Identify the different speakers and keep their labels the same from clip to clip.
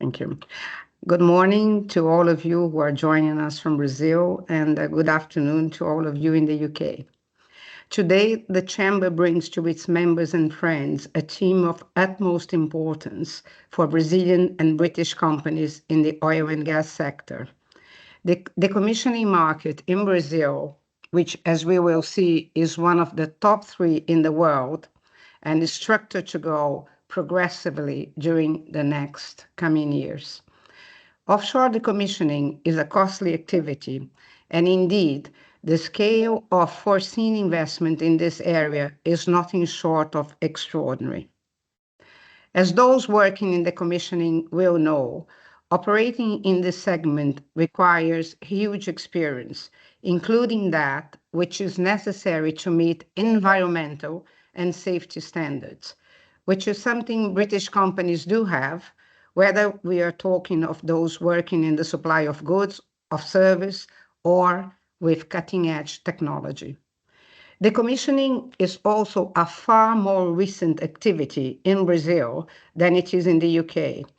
Speaker 1: Thank you. Good morning to all of you who are joining us from Brazil, and good afternoon to all of you in the UK. Today, the Chamber brings to its members and friends a theme of utmost importance for Brazilian and British companies in the oil and gas sector. The decommissioning market in Brazil, which, as we will see, is one of the top 3 in the world and is structured to grow progressively during the next coming years. Offshore decommissioning is a costly activity, and indeed, the scale of foreseen investment in this area is nothing short of extraordinary. As those working in decommissioning will know, operating in this segment requires huge experience, including that which is necessary to meet environmental and safety standards, which is something British companies do have, whether we are talking of those working in the supply of goods, of service, or with cutting-edge technology. Decommissioning is also a far more recent activity in Brazil than it is in the UK.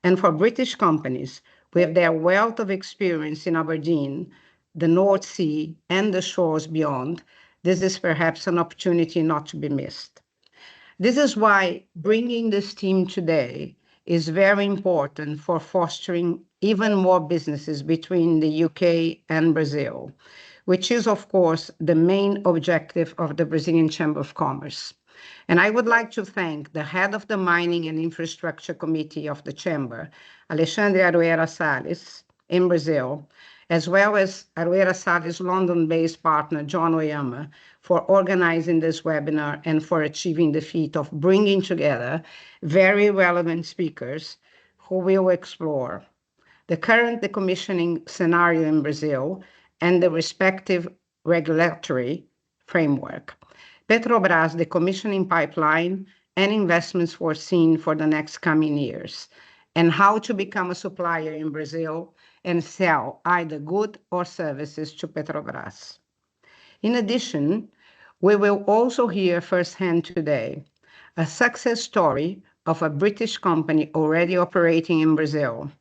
Speaker 1: And for British companies, with their wealth of experience in Aberdeen, the North Sea, and the shores beyond, this is perhaps an opportunity not to be missed. This is why bringing this team today is very important for fostering even more businesses between the UK and Brazil, which is, of course, the main objective of the Brazilian Chamber of Commerce. And I would like to thank the head of the Mining and Infrastructure Committee of the Chamber, Alexandre Aroeira Salles, in Brazil, as well as Aroeira Salles' London-based partner, John Oyama, for organizing this webinar and for achieving the feat of bringing together very relevant speakers who will explore the current decommissioning scenario in Brazil and the respective regulatory framework, Petrobras decommissioning pipeline and investments foreseen for the next coming years, and how to become a supplier in Brazil and sell either goods or services to Petrobras. In addition, we will also hear firsthand today a success story of a British company already operating in Brazil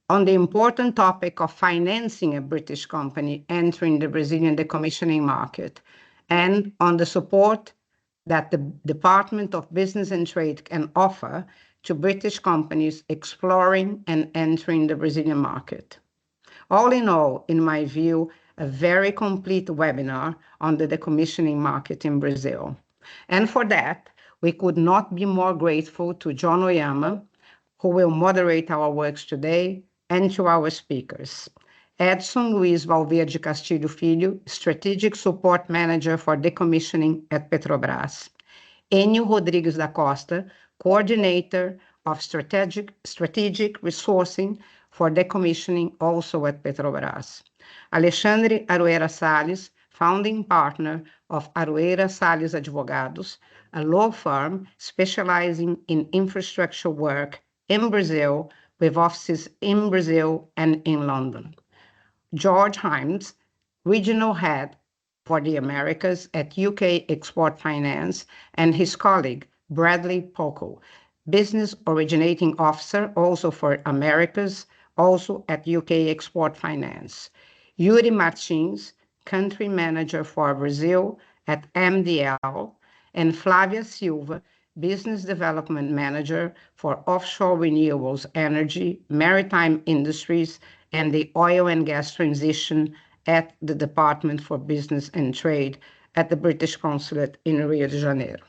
Speaker 1: on the important topic of financing a British company entering the Brazilian decommissioning market, and on the support that the Department of Business and Trade can offer to British companies exploring and entering the Brazilian market. All in all, in my view, a very complete webinar on the decommissioning market in Brazil. And for that, we could not be more grateful to John Oyama, who will moderate our works today, and to our speakers. Edson Luiz Valverde Castilho Filho, Strategic Support Manager for Decommissioning at Petrobras. Enio Rodrigues da Costa, Coordinator of Strategic Resourcing for Decommissioning, also at Petrobras. Alexandre Aroeira Salles, Founding Partner of Aroeira Salles Advogados, a law firm specializing in infrastructure work in Brazil, with offices in Brazil and in London. George Himes, Regional Head for the Americas at UK Export Finance, and his colleague, Bradley Poco, Business Originating Officer, also for Americas, also at UK Export Finance. Yuri Martins, Country Manager for Brazil at MDL, and Flávia Silva, Business Development Manager for Offshore Renewables Energy, Maritime Industries, and the Oil and Gas Transition at the Department for Business and Trade at the British Consulate in Rio de Janeiro.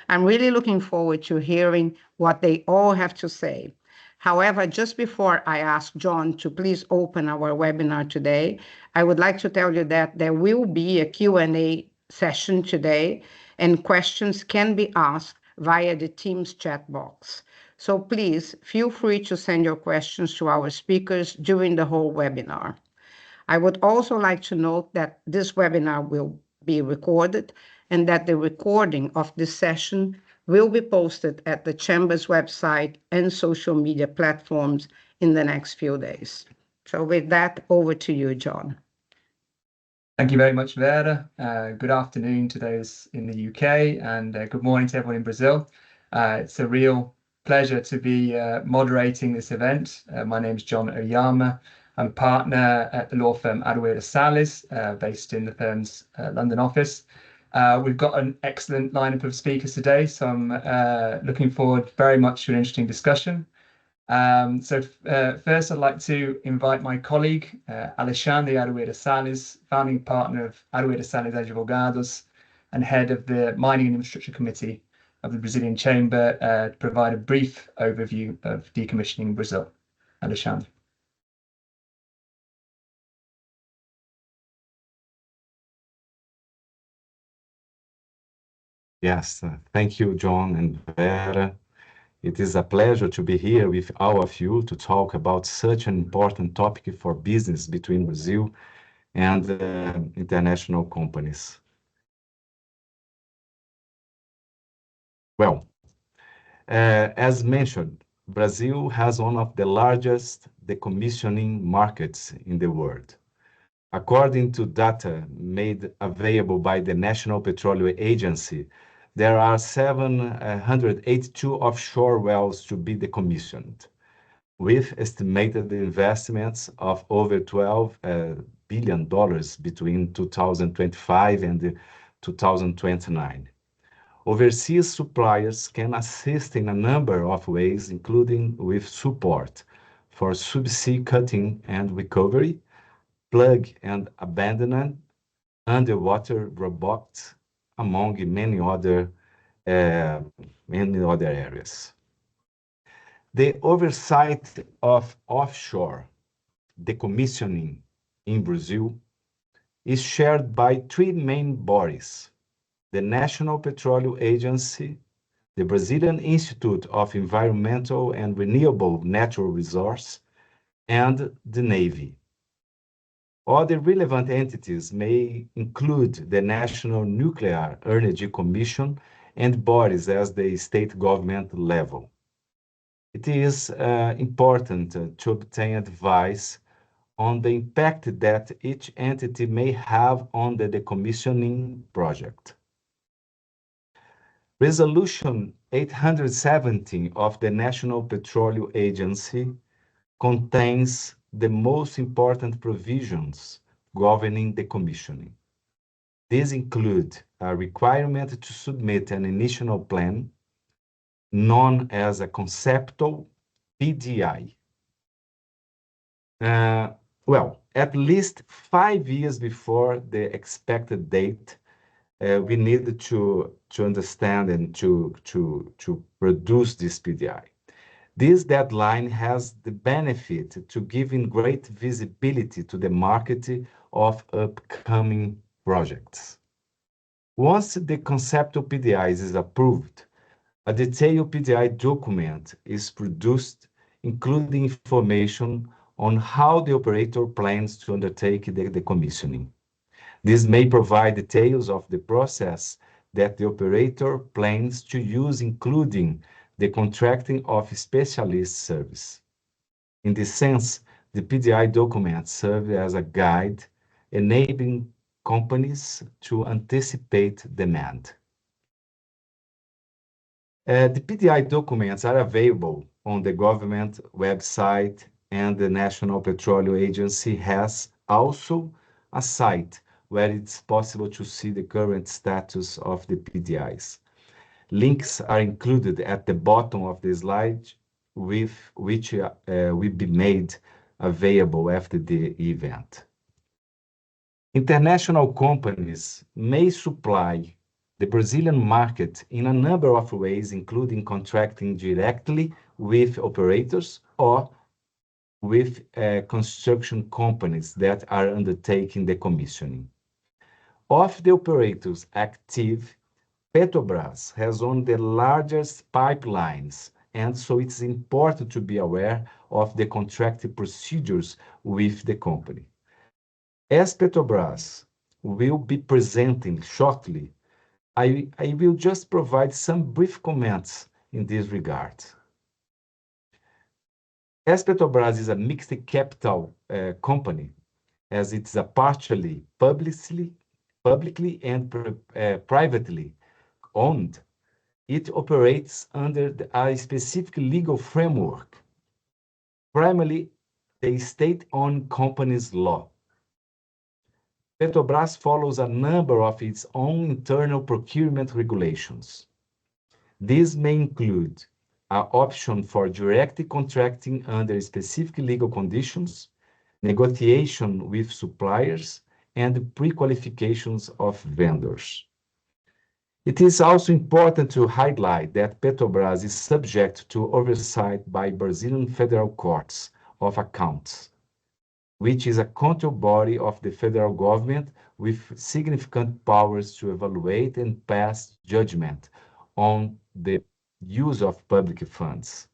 Speaker 1: I'm really looking forward to hearing what they all have to say. However, just before I ask John to please open our webinar today, I would like to tell you that there will be a Q&A session today, and questions can be asked via the Teams chat box. So please feel free to send your questions to our speakers during the whole webinar. I would also like to note that this webinar will be recorded and that the recording of this session will be posted at the Chamber's website and social media platforms in the next few days. So with that, over to you, John.
Speaker 2: Thank you very much, Vera. Good afternoon to those in the UK, and good morning to everyone in Brazil. It's a real pleasure to be moderating this event. My name is John Oyama. I'm a partner at the law firm Adueda Salis, based in the firm's London office. We've got an excellent lineup of speakers today, so I'm looking forward very much to an interesting discussion. First, I'd like to invite my colleague, Alexandre Adueda Salis, founding partner of Adueda Salis Advogados and head of the Mining and Infrastructure Committee of the Brazilian Chamber, to provide a brief overview of decommissioning Brazil. Alexandre.
Speaker 3: Yes, thank you, John and Vera. It is a pleasure to be here with all of you to talk about such an important topic for business between Brazil and international companies. Well, as mentioned, Brazil has one of the largest decommissioning markets in the world. According to data made available by the National Petroleum Agency, there are 782 offshore wells to be decommissioned, with estimated investments of over $12 billion between 2025 and 2029. Overseas suppliers can assist in a number of ways, including with support for subsea cutting and recovery, plug and abandonment, underwater robots, among many other areas. The oversight of offshore decommissioning in Brazil is shared by three main bodies: the National Petroleum Agency, the Brazilian Institute of Environmental and Renewable Natural Resources, and the Navy. Other relevant entities may include the National Nuclear Energy Commission and bodies at the state government level. It is important to obtain advice on the impact that each entity may have on the decommissioning project. Resolution 817 of the National Petroleum Agency contains the most important provisions governing decommissioning. These include a requirement to submit an initial plan, known as a conceptual PDI. At least 5 years before the expected date, we need to understand and to produce this PDI. This deadline has the benefit to giving great visibility to the market of upcoming projects. Once the conceptual PDI is approved, a detailed PDI document is produced, including information on how the operator plans to undertake the decommissioning. This may provide details of the process that the operator plans to use, including the contracting of specialist service. In this sense, the PDI documents serve as a guide, enabling companies to anticipate demand. The PDI documents are available on the government website, and the National Petroleum Agency has also a site where it's possible to see the current status of the PDIs. Links are included at the bottom of the slide, with which will be made available after the event. International companies may supply the Brazilian market in a number of ways, including contracting directly with operators or with construction companies that are undertaking decommissioning. Of the operators active, Petrobras has one of the largest pipelines, and so it's important to be aware of the contracting procedures with the company. As Petrobras will be presenting shortly, I will just provide some brief comments in this regard. As Petrobras is a mixed capital company, as it's a partially publicly and privately owned, it operates under a specific legal framework, primarily the state-owned companies law. Petrobras follows a number of its own internal procurement regulations. These may include an option for direct contracting under specific legal conditions, negotiation with suppliers, and pre-qualifications of vendors. It is also important to highlight that Petrobras is subject to oversight by Brazilian federal courts of accounts, which is a control body of the federal government with significant powers to evaluate and pass judgment on the use of public funds.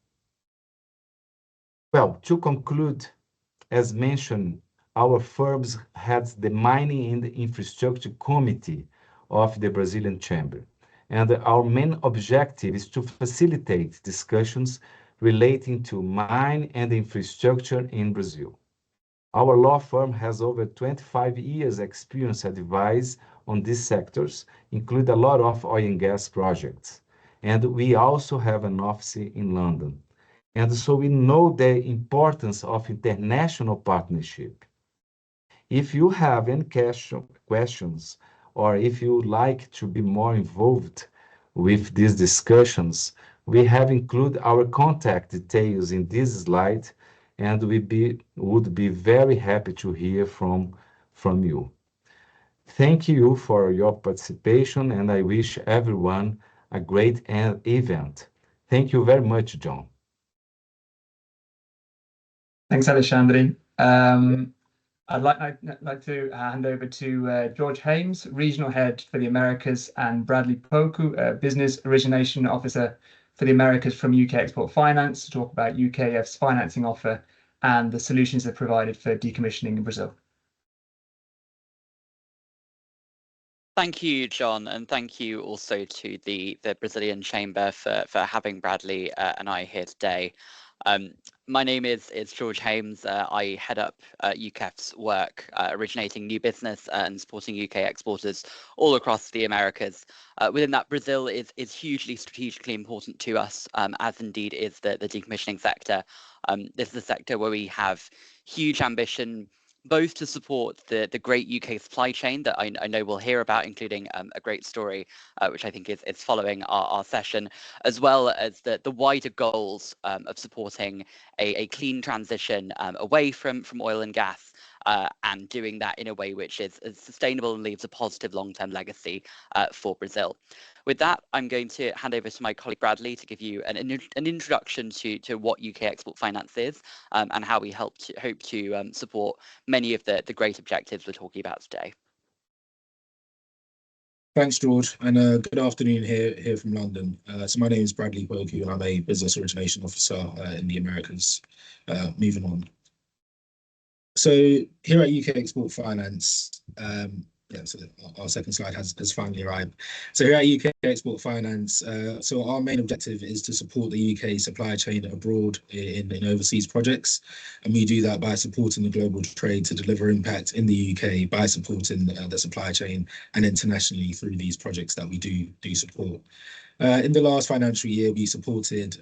Speaker 3: Well, to conclude, as mentioned, our firms had the Mining and Infrastructure Committee of the Brazilian Chamber, and our main objective is to facilitate discussions relating to mine and infrastructure in Brazil. Our law firm has over 25 years experience advice on these sectors, include a lot of oil and gas projects. And we also have an office in London. And so we know the importance of international partnership. If you have any questions, or if you like to be more involved with these discussions, we have included our contact details in this slide, and we would be very happy to hear from you. Thank you for your participation, and I wish everyone a great event. Thank you very much, John.
Speaker 2: Thanks, Alexandre. I'd like to hand over to George Hames, Regional Head for the Americas, and Bradley Poku, Business Origination Officer for the Americas from UK Export Finance, to talk about UKF's financing offer and the solutions they've provided for decommissioning in Brazil.
Speaker 4: Thank you, John, and thank you also to the Brazilian Chamber for having Bradley and I here today. My name is George Hames. I head up UKEF's work originating new business and supporting UK exporters all across the Americas. Within that, Brazil is hugely strategically important to us, as indeed is the decommissioning sector. This is a sector where we have huge ambition, both to support the great UK supply chain that I know we'll hear about, including a great story, which I think is following our session, as well as the wider goals of supporting a clean transition away from oil and gas, and doing that in a way which is sustainable and leaves a positive long-term legacy for Brazil. With that, I'm going to hand over to my colleague Bradley to give you an introduction to what UK Export Finance is, and how we hope to support many of the great objectives we're talking about today.
Speaker 5: Thanks, George, and good afternoon here from London. So my name is Bradley Poku, and I'm a Business Origination Officer in the Americas. Moving on. So here at UK Export Finance, so our second slide has finally arrived. So here at UK Export Finance, so our main objective is to support the UK supply chain abroad in overseas projects, and we do that by supporting the global trade to deliver impact in the UK by supporting the supply chain and internationally through these projects that we do support. In the last financial year, we supported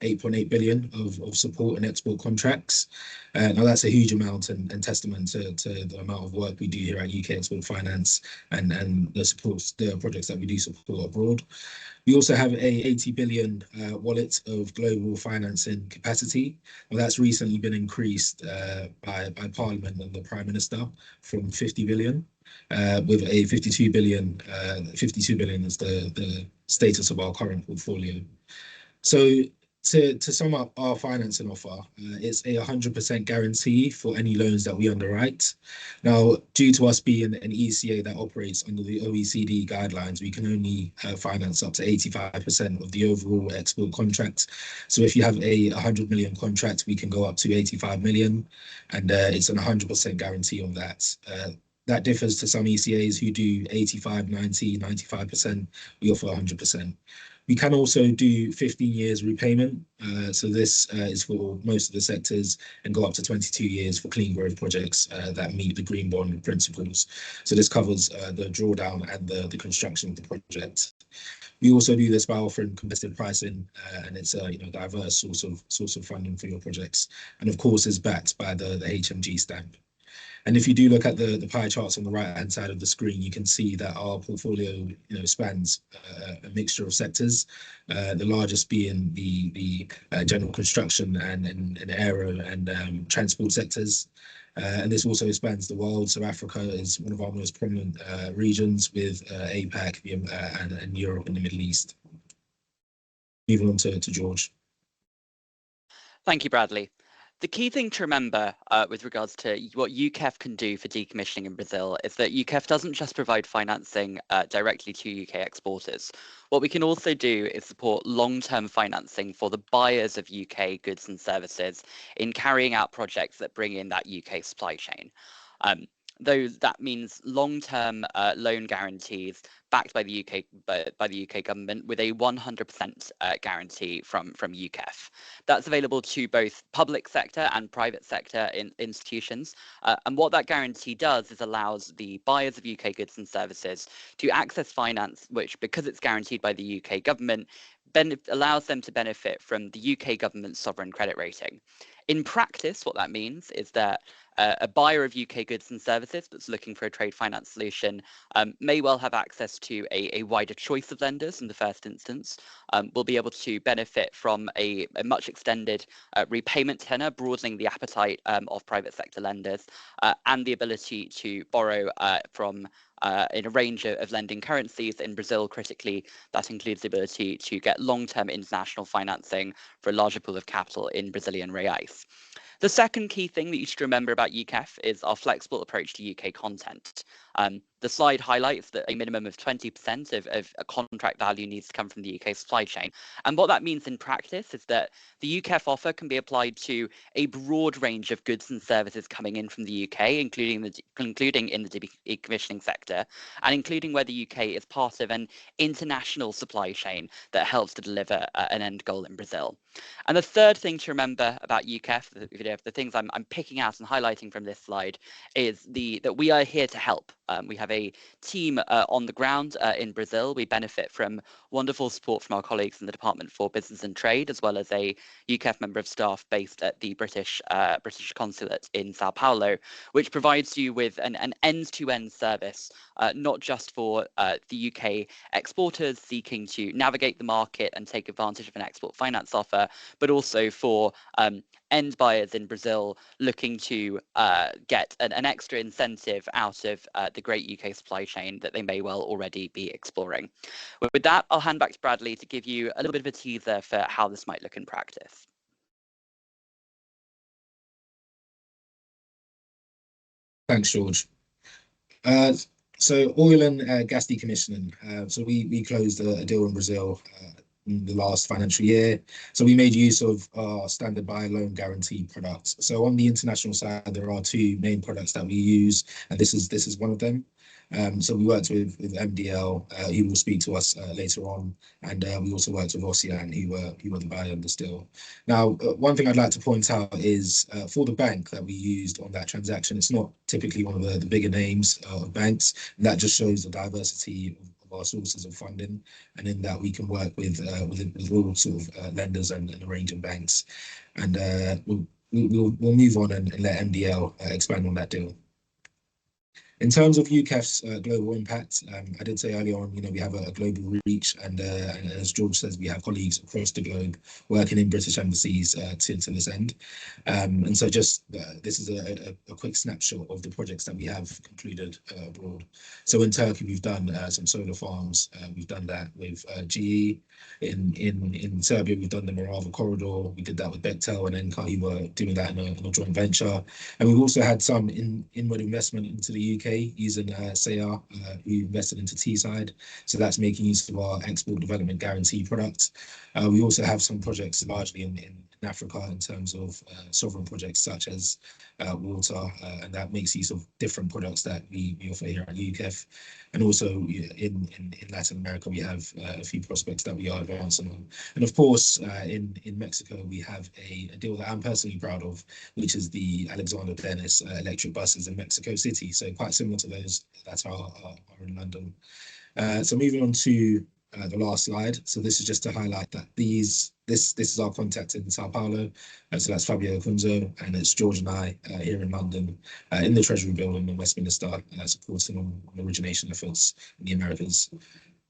Speaker 5: 8.8 billion of support and export contracts. Now that's a huge amount and testament to the amount of work we do here at UK Export Finance and the projects that we do support abroad. We also have a 80 billion wallet of global financing capacity. Well, that's recently been increased by Parliament and the Prime Minister from 50 billion. With a 52 billion is the status of our current portfolio. So to sum up our financing offer, it's a 100% guarantee for any loans that we underwrite. Now, due to us being an ECA that operates under the OECD guidelines, we can only finance up to 85% of the overall export contract. So if you have a 100 million contract, we can go up to 85 million, and it's an 100% guarantee on that. That differs to some ECAs who do 85, 90, 95%. We offer 100%. We can also do 15 years repayment. So this is for most of the sectors, and go up to 22 years for clean growth projects that meet the green bond principles. So this covers the drawdown and the construction of the project. We also do this by offering competitive pricing, and it's a diverse source of funding for your projects, and of course is backed by the HMG stamp. And if you do look at the pie charts on the right-hand side of the screen, you can see that our portfolio spans a mixture of sectors, the largest being the general construction and aero and transport sectors. And this also spans the world. So Africa is one of our most prominent regions, with APAC and Europe and the Middle East. Moving on to George.
Speaker 4: Thank you, Bradley. The key thing to remember with regards to what UKEF can do for decommissioning in Brazil is that UKEF doesn't just provide financing directly to UK exporters. What we can also do is support long-term financing for the buyers of UK goods and services in carrying out projects that bring in that UK supply chain. Though that means long-term loan guarantees backed by the UK government with a 100% guarantee from UKEF. That's available to both public sector and private sector institutions. And what that guarantee does is allows the buyers of UK goods and services to access finance, which, because it's guaranteed by the UK government, allows them to benefit from the UK government's sovereign credit rating. In practice, what that means is that a buyer of UK goods and services that's looking for a trade finance solution may well have access to a wider choice of lenders in the first instance, will be able to benefit from a much extended repayment tenor, broadening the appetite of private sector lenders, and the ability to borrow from in a range of lending currencies. In Brazil, critically, that includes the ability to get long-term international financing for a larger pool of capital in Brazilian reais. The second key thing that you should remember about UKEF is our flexible approach to UK content. The slide highlights that a minimum of 20% of a contract value needs to come from the UK supply chain. And what that means in practice is that the UKEF offer can be applied to a broad range of goods and services coming in from the UK, including in the decommissioning sector, and including where the UK is part of an international supply chain that helps to deliver an end goal in Brazil. And the third thing to remember about UKEF, the things I'm picking out and highlighting from this slide, is that we are here to help. We have a team on the ground in Brazil. We benefit from wonderful support from our colleagues in the Department for Business and Trade, as well as a UKEF member of staff based at the British Consulate in Sao Paulo, which provides you with an end-to-end service, not just for the UK exporters seeking to navigate the market and take advantage of an export finance offer, but also for end buyers in Brazil looking to get an extra incentive out of the great UK supply chain that they may well already be exploring. With that, I'll hand back to Bradley to give you a little bit of a teaser for how this might look in practice.
Speaker 5: Thanks, George. So oil and gas decommissioning. So we closed a deal in Brazil in the last financial year. So we made use of our standard buy loan guarantee products. So on the international side, there are two main products that we use, and this is one of them. So we worked with MDL, who will speak to us later on, and we also worked with Ocean, who were the buyer of this deal. Now, one thing I'd like to point out is for the bank that we used on that transaction, it's not typically one of the bigger names of banks, and that just shows the diversity of our sources of funding, and in that we can work with all sort of lenders and a range of banks. And we'll move on and let MDL expand on that deal. In terms of UKEF's global impact, I did say earlier on, we have a global reach, and as George says, we have colleagues across the globe working in British embassies to this end. And so just this is a quick snapshot of the projects that we have concluded abroad. So in Turkey, we've done some solar farms. We've done that with GE. In Serbia, we've done the Morava corridor. We did that with Bechtel and Enka, who were doing that in a joint venture. And we've also had some inward investment into the UK using SAR, who invested into Teesside. So that's making use of our export development guarantee product. We also have some projects largely in in Africa in terms of sovereign projects such as water, and that makes use of different products that we offer here at UKEF. And also in Latin America, we have a few prospects that we are advancing on. And of course, in Mexico, we have a deal that I'm personally proud of, which is the Alexander Dennis electric buses in Mexico City. So quite similar to those that are in London. So moving on to the last slide. So this is just to highlight that this is our contact in Sao Paulo. So that's Fabio Kunzo, and it's George and I here in London, in the Treasury Building in Westminster, supporting on origination efforts in the Americas.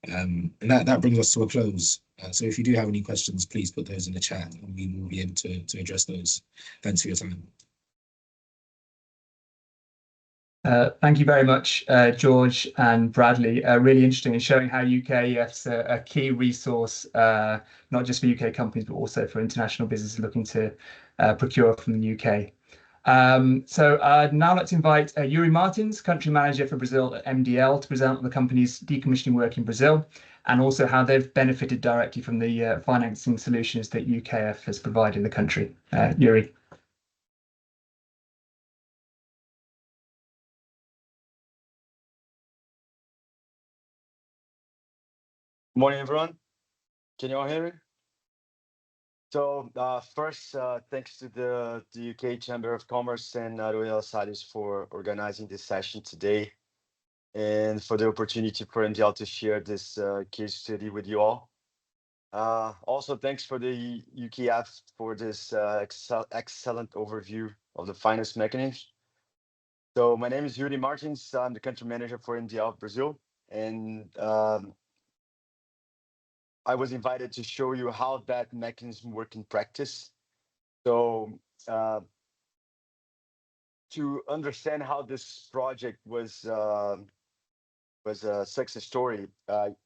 Speaker 5: And that brings us to a close. So if you do have any questions, please put those in the chat, and we will be able to address those. Thanks for your time.
Speaker 2: Thank you very much, George and Bradley. Really interesting and showing how UKEF's a key resource, not just for UK companies, but also for international businesses looking to procure from the UK. So I'd now like to invite Yuri Martins, Country Manager for Brazil at MDL, to present the company's decommissioning work in Brazil, and also how they've benefited directly from the financing solutions that UKEF has provided in the country. Yuri.
Speaker 6: Morning, everyone. Can you all hear me? So first, thanks to the UK Chamber of Commerce and Aruela Salles for organizing this session today, and for the opportunity for MDL to share this case study with you all. Also, thanks for the UKEF for this excellent overview of the finance mechanism. So my name is Yuri Martins. I'm the country manager for MDL Brazil, and I was invited to show you how that mechanism works in practice. So to understand how this project was a success story, at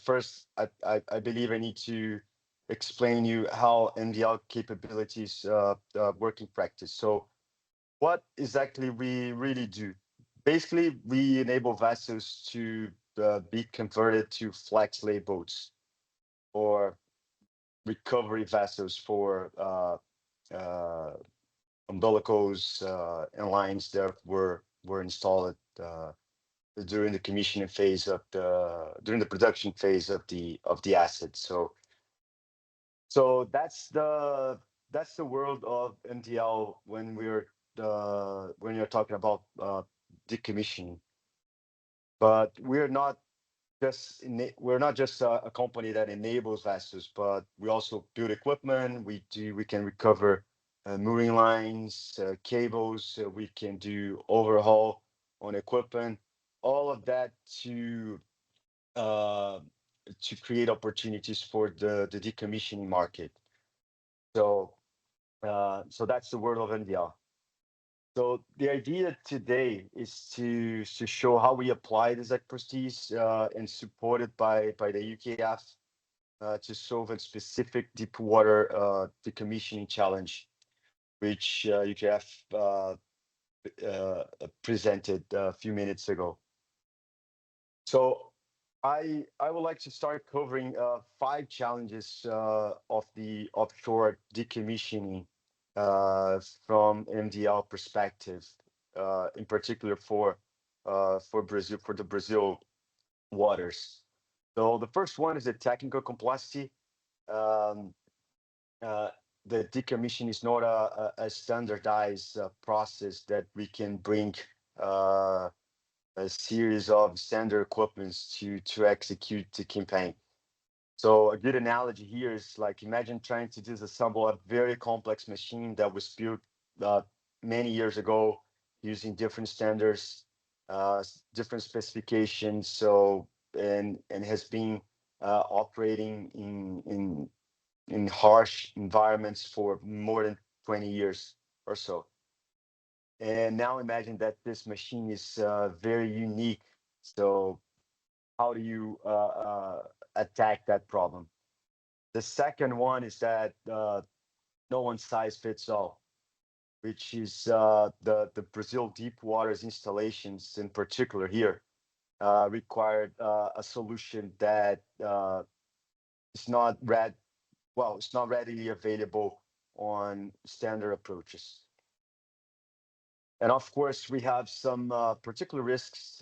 Speaker 6: first I believe I need to explain you how MDL capabilities work in practice. So what exactly we really do? Basically, we enable vessels to be converted to flex lay boats, or recovery vessels for umbilicals and lines that were installed during the commissioning phase of during the production phase of the asset. So that's the world of MDL when you're talking about decommissioning. But we're not just a company that enables vessels, but we also build equipment. We can recover mooring lines, cables. We can do overhaul on equipment. All of that to create opportunities for the decommissioning market. So that's the world of MDL. So the idea today is to show how we apply this expertise and supported by the UKEF to solve a specific deep water decommissioning challenge, which UKEF presented a few minutes ago. So I would like to start covering 5 challenges of the offshore decommissioning from MDL perspective, in particular for Brazil, for the Brazil waters. So the first one is the technical complexity. The decommission is not a standardized process that we can bring a series of standard equipments to execute the campaign. So a good analogy here is like, imagine trying to disassemble a very complex machine that was built many years ago using different standards, different specifications. So and has been operating in harsh environments for more than 20 years or so. And now imagine that this machine is very unique. So how do you attack that problem? The second one is that no one size fits all, which is the Brazil deep waters installations in particular here required a solution that is not readily available on standard approaches. And of course, we have some particular risks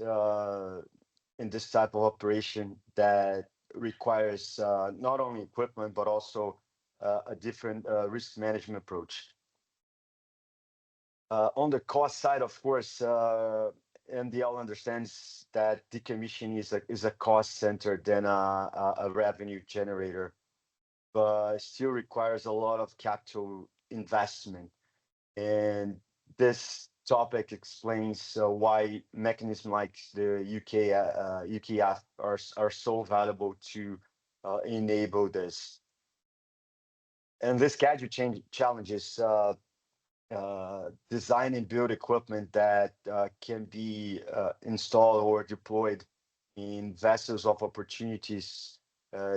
Speaker 6: in this type of operation that requires not only equipment, but also a different risk management approach. On the cost side, of course, MDL understands that decommissioning is a cost center than a revenue generator, but still requires a lot of capital investment. And this topic explains why mechanisms like the UKF are so valuable to enable this. And this schedule challenges design and build equipment that can be installed or deployed in vessels of opportunities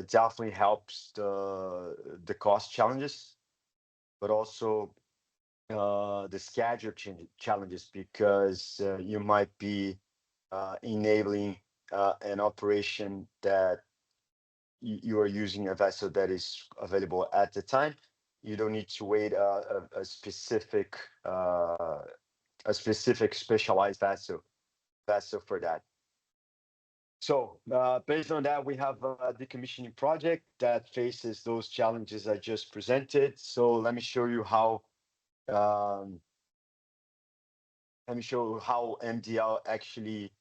Speaker 6: definitely helps the cost challenges, but also the schedule challenges, because you might be enabling an operation that you are using a vessel that is available at the time. You don't need to wait a specific specialized vessel for that. So based on that, we have a decommissioning project that faces those challenges I just presented. So let me show you how MDL actually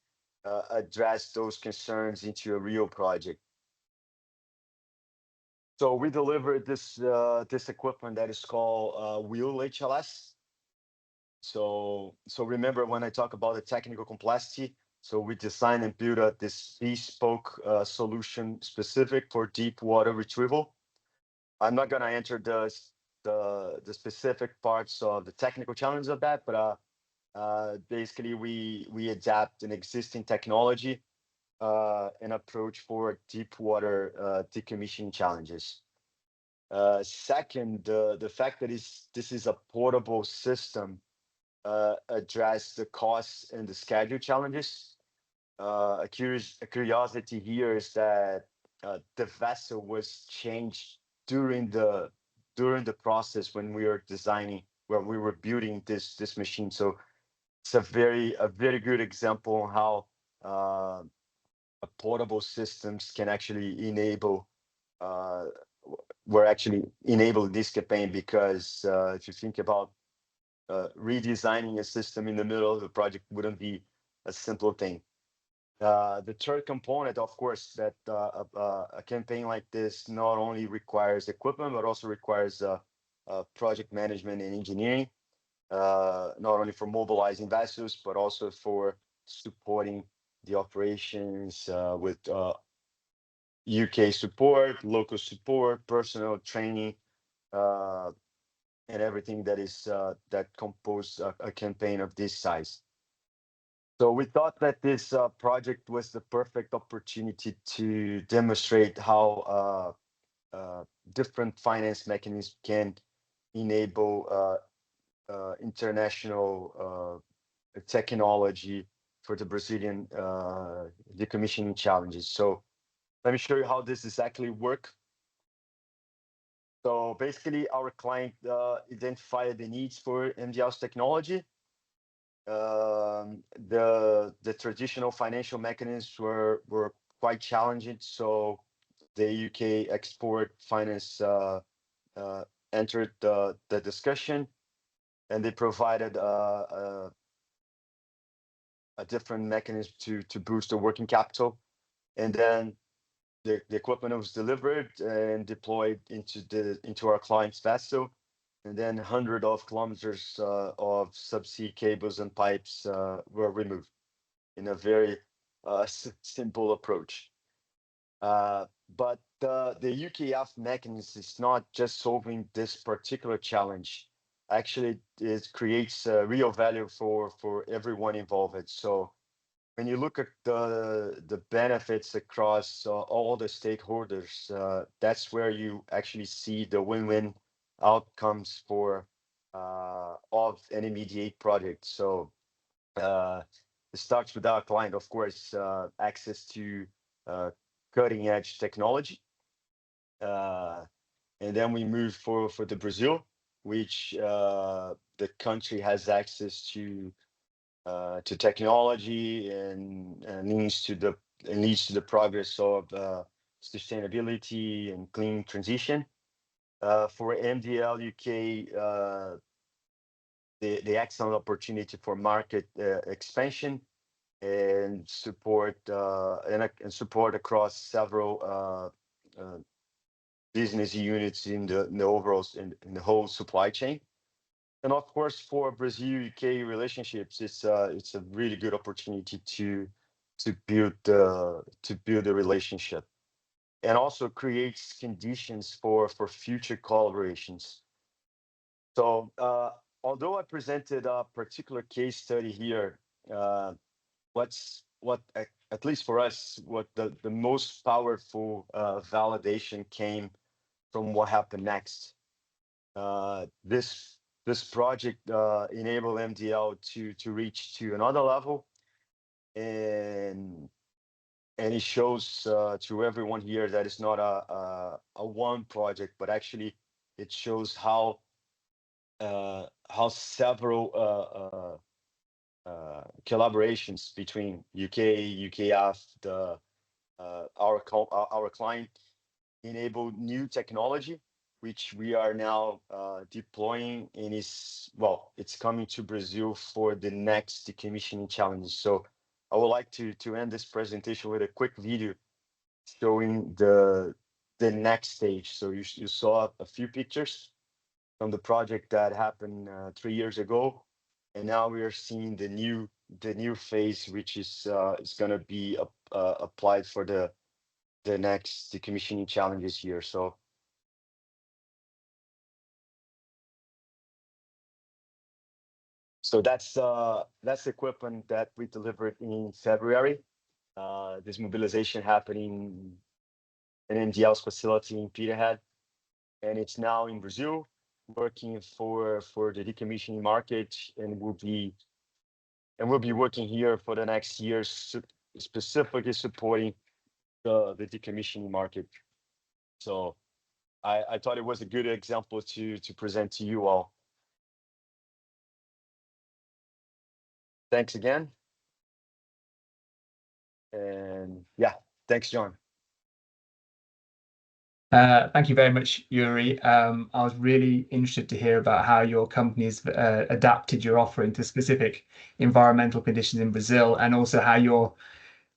Speaker 6: address those concerns into a real project. So we delivered this equipment that is called wheel HLS. So remember when I talk about the technical complexity, so we designed and built this bespoke solution specific for deep water retrieval. I'm not gonna enter the specific parts of the technical challenges of that, but basically we adapt an existing technology an approach for deep water decommissioning challenges. Second, the fact that this is a portable system address the costs and the schedule challenges. A curiosity here is that the vessel was changed during the process when we were designing, when we were building this machine. So it's a very good example on how portable systems can actually enable we're actually enabling this campaign, because if you think about redesigning a system in the middle of the project wouldn't be a simple thing. The third component, of course, that a campaign like this not only requires equipment, but also requires project management and engineering, not only for mobilizing vessels, but also for supporting the operations with UK support, local support, personnel training, and everything that is that compose a campaign of this size. So we thought that this project was the perfect opportunity to demonstrate how different finance mechanisms can enable international technology for the Brazilian decommissioning challenges. So let me show you how this exactly works. So basically, our client identified the needs for MDL's technology. The traditional financial mechanisms were quite challenging. So the UK export finance entered the discussion, and they provided a different mechanism to boost the working capital. And then the equipment was delivered and deployed into our client's vessel, and then hundreds of kilometers of subsea cables and pipes were removed in a very simple approach. But the UKF mechanism is not just solving this particular challenge. Actually, it creates real value for everyone involved. So when you look at the benefits across all the stakeholders, that's where you actually see the win-win outcomes for of an immediate project. So it starts with our client, of course, access to cutting edge technology, and then we move for the Brazil. which the country has access to technology and leads to the progress of sustainability and clean transition. For MDL UK, the excellent opportunity for market expansion and support support across several business units in the overall in the whole supply chain. And of course, for Brazil UK relationships, it's a really good opportunity to build a relationship, and also creates conditions for future collaborations. So although I presented a particular case study here, at least for us, what the most powerful validation came from what happened next. This project enabled MDL to reach to another level, and it shows to everyone here that it's not a one project, but actually it shows how several collaborations between UKF, our client, enable new technology, which we are now deploying, and it's coming to Brazil for the next decommissioning challenges. So I would like to end this presentation with a quick video showing the next stage. So you saw a few pictures from the project that happened 3 years ago, and now we are seeing the new phase, which is going to be applied for the next decommissioning challenges here. So that's equipment that we delivered in February. This mobilization happening in MDL's facility in Peterhead, and it's now in Brazil, working for the decommissioning market, and we'll be working here for the next years, specifically supporting the decommissioning market. So I thought it was a good example to present to you all. Thanks again. And yeah, thanks, John.
Speaker 2: Thank you very much, Yuri. I was really interested to hear about how your company's adapted your offering to specific environmental conditions in Brazil, and also how you're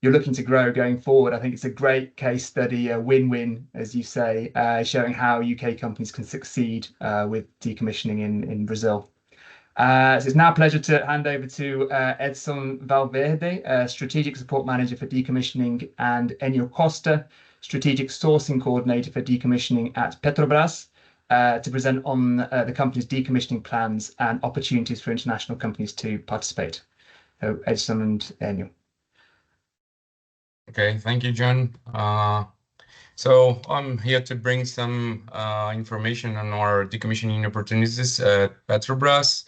Speaker 2: looking to grow going forward. I think it's a great case study, a win-win, as you say, showing how UK companies can succeed with decommissioning in Brazil. So it's now a pleasure to hand over to Edson Valverde, Strategic Support Manager for Decommissioning, and Enio Costa, Strategic Sourcing Coordinator for Decommissioning at Petrobras, to present on the company's decommissioning plans and opportunities for international companies to participate. So Edson and Enio.
Speaker 7: Okay, thank you, John. So I'm here to bring some information on our decommissioning opportunities at Petrobras.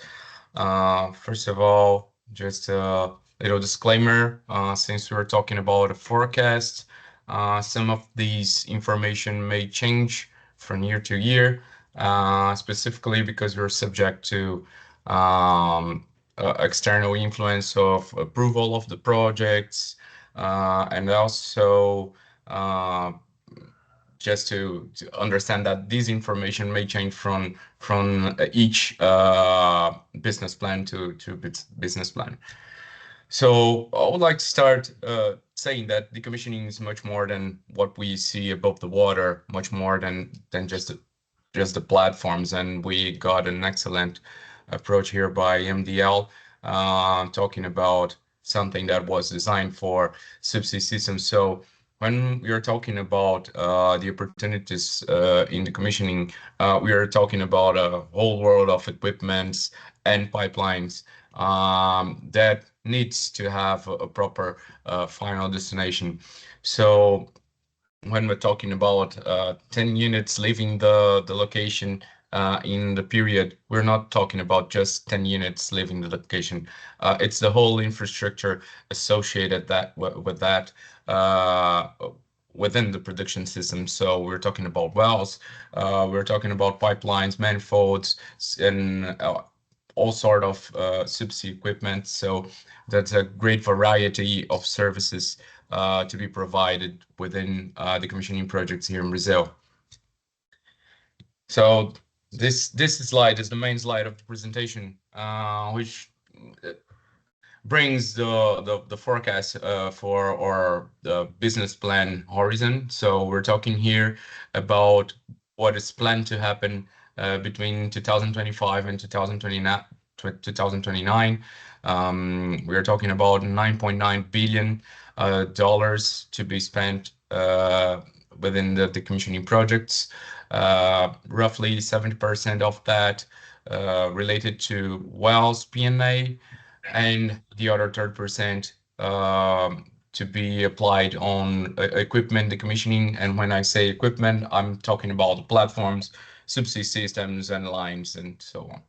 Speaker 7: First of all, just a little disclaimer, since we're talking about a forecast, some of these information may change from year to year, specifically because we're subject to external influence of approval of the projects, and also just to understand that this information may change from each business plan to business plan. So I would like to start saying that decommissioning is much more than what we see above the water, much more than just the platforms. And we got an excellent approach here by MDL, talking about something that was designed for subsea systems. So when we are talking about the opportunities in decommissioning, we are talking about a whole world of equipments and pipelines that needs to have a proper final destination. So when we're talking about 10 units leaving the location in the period, we're not talking about just 10 units leaving the location. It's the whole infrastructure associated with that. within the production system. So we're talking about wells, we're talking about pipelines, manifolds, and all sort of subsea equipment. So that's a great variety of services to be provided within the commissioning projects here in Brazil. So this slide is the main slide of the presentation, which brings the forecast for our the business plan horizon. So we're talking here about what is planned to happen between 2025 and 2029. We're talking about $9.9 billion dollars to be spent within the decommissioning projects. Roughly 70% of that related to wells P&A, and the other 30% to be applied on equipment decommissioning. And when I say equipment, I'm talking about the platforms, subsea systems, and lines, and so on.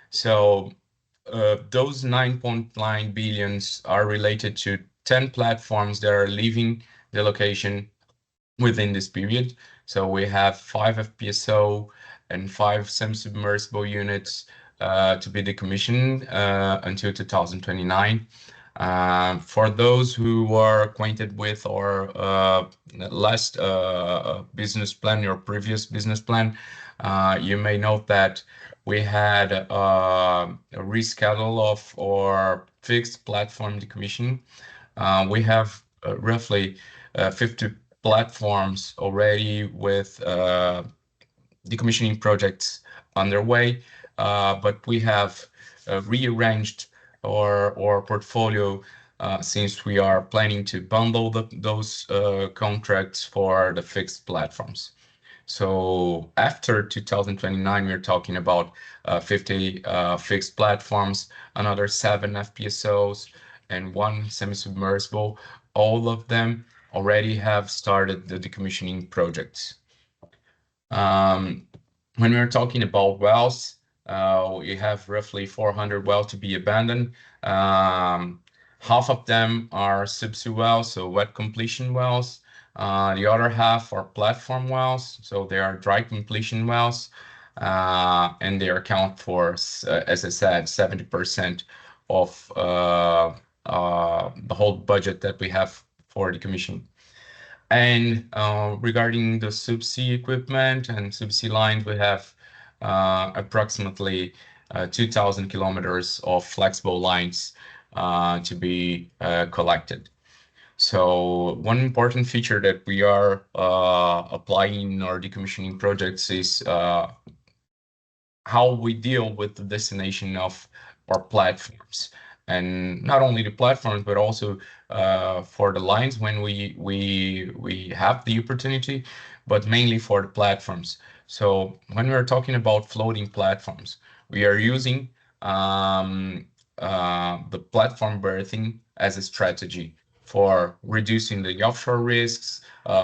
Speaker 7: So those 9.9 billions are related to 10 platforms that are leaving the location within this period. So we have 5 FPSO and 5 semi-submersible units to be decommissioned until 2029. For those who are acquainted with our last business plan, or previous business plan, you may note that we had a reschedule of our fixed platform decommission. We have roughly 50 platforms already with decommissioning projects underway, but we have rearranged our portfolio since we are planning to bundle those contracts for the fixed platforms. So after 2029, we're talking about 50 fixed platforms, another 7 FPSOs, and 1 semi-submersible. All of them already have started the decommissioning projects. When we're talking about wells, we have roughly 400 wells to be abandoned. Half of them are subsea wells, so wet completion wells. The other half are platform wells, so they are dry completion wells, and they account for, as I said, 70% of the whole budget that we have for decommissioning. And regarding the subsea equipment and subsea lines, we have approximately 2,000 kilometers of flexible lines to be collected. So one important feature that we are applying in our decommissioning projects is how we deal with the destination of our platforms. And not only the platforms, but also for the lines when we have the opportunity, but mainly for the platforms. So when we're talking about floating platforms, we are using the platform berthing as a strategy for reducing the offshore risks,